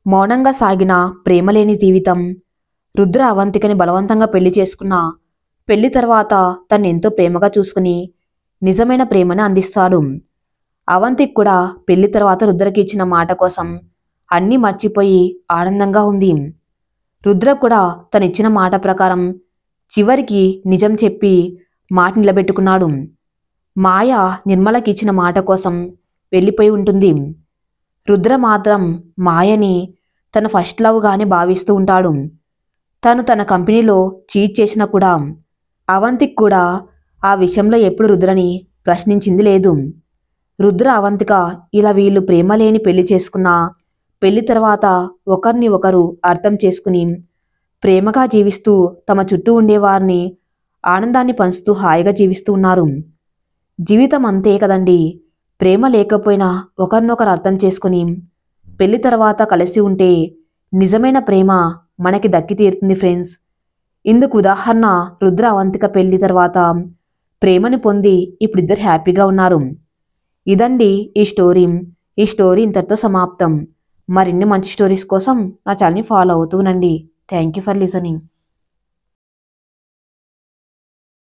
మౌనంగా సాగిన ప్రేమలేని జీవితం. రుద్ర అవంతికని బలవంతంగా పెళ్లి చేసుకున్న పెళ్లి తర్వాత తను ఎంతో ప్రేమగా చూసుకుని నిజమైన ప్రేమని అందిస్తాడు. అవంతిక్ కూడా పెళ్లి తర్వాత రుద్రకి ఇచ్చిన మాట కోసం అన్నీ మర్చిపోయి ఆనందంగా ఉంది. రుద్ర కూడా తనిచ్చిన మాట ప్రకారం చివరికి నిజం చెప్పి మాట నిలబెట్టుకున్నాడు. మాయ నిర్మలకి ఇచ్చిన మాట కోసం వెళ్ళిపోయి ఉంటుంది. రుద్ర మాత్రం మాయని తన ఫస్ట్ లవ్గానే భావిస్తూ ఉంటాడు. తను తన కంపెనీలో చీట్ చేసినా కూడా అవంతిక్ కూడా ఆ విషయంలో ఎప్పుడు రుద్రని ప్రశ్నించింది లేదు. రుద్ర అవంతిక ఇలా వీళ్ళు ప్రేమ లేని పెళ్లి చేసుకున్నా పెళ్లి తర్వాత ఒకరిని ఒకరు అర్థం చేసుకుని ప్రేమగా జీవిస్తూ తమ చుట్టూ ఉండేవారిని ఆనందాన్ని పంచుతూ హాయిగా జీవిస్తూ ఉన్నారు. జీవితం అంతే కదండి. ప్రేమ లేకపోయినా ఒకరినొకరు అర్థం చేసుకుని పెళ్లి తర్వాత కలిసి ఉంటే నిజమైన ప్రేమ మనకి దక్కి తీరుతుంది ఫ్రెండ్స్. ఇందుకు ఉదాహరణ రుద్ర అవంతిక పెళ్లి తర్వాత ప్రేమని పొంది ఇప్పుడు ఇద్దరు హ్యాపీగా ఉన్నారు. ఇదండి ఈ స్టోరీ ఇంతటితో సమాప్తం. మరిన్ని మంచి స్టోరీస్ కోసం నా ఛానల్ని ఫాలో అవుతూ ఉండండి. Thank you for listening.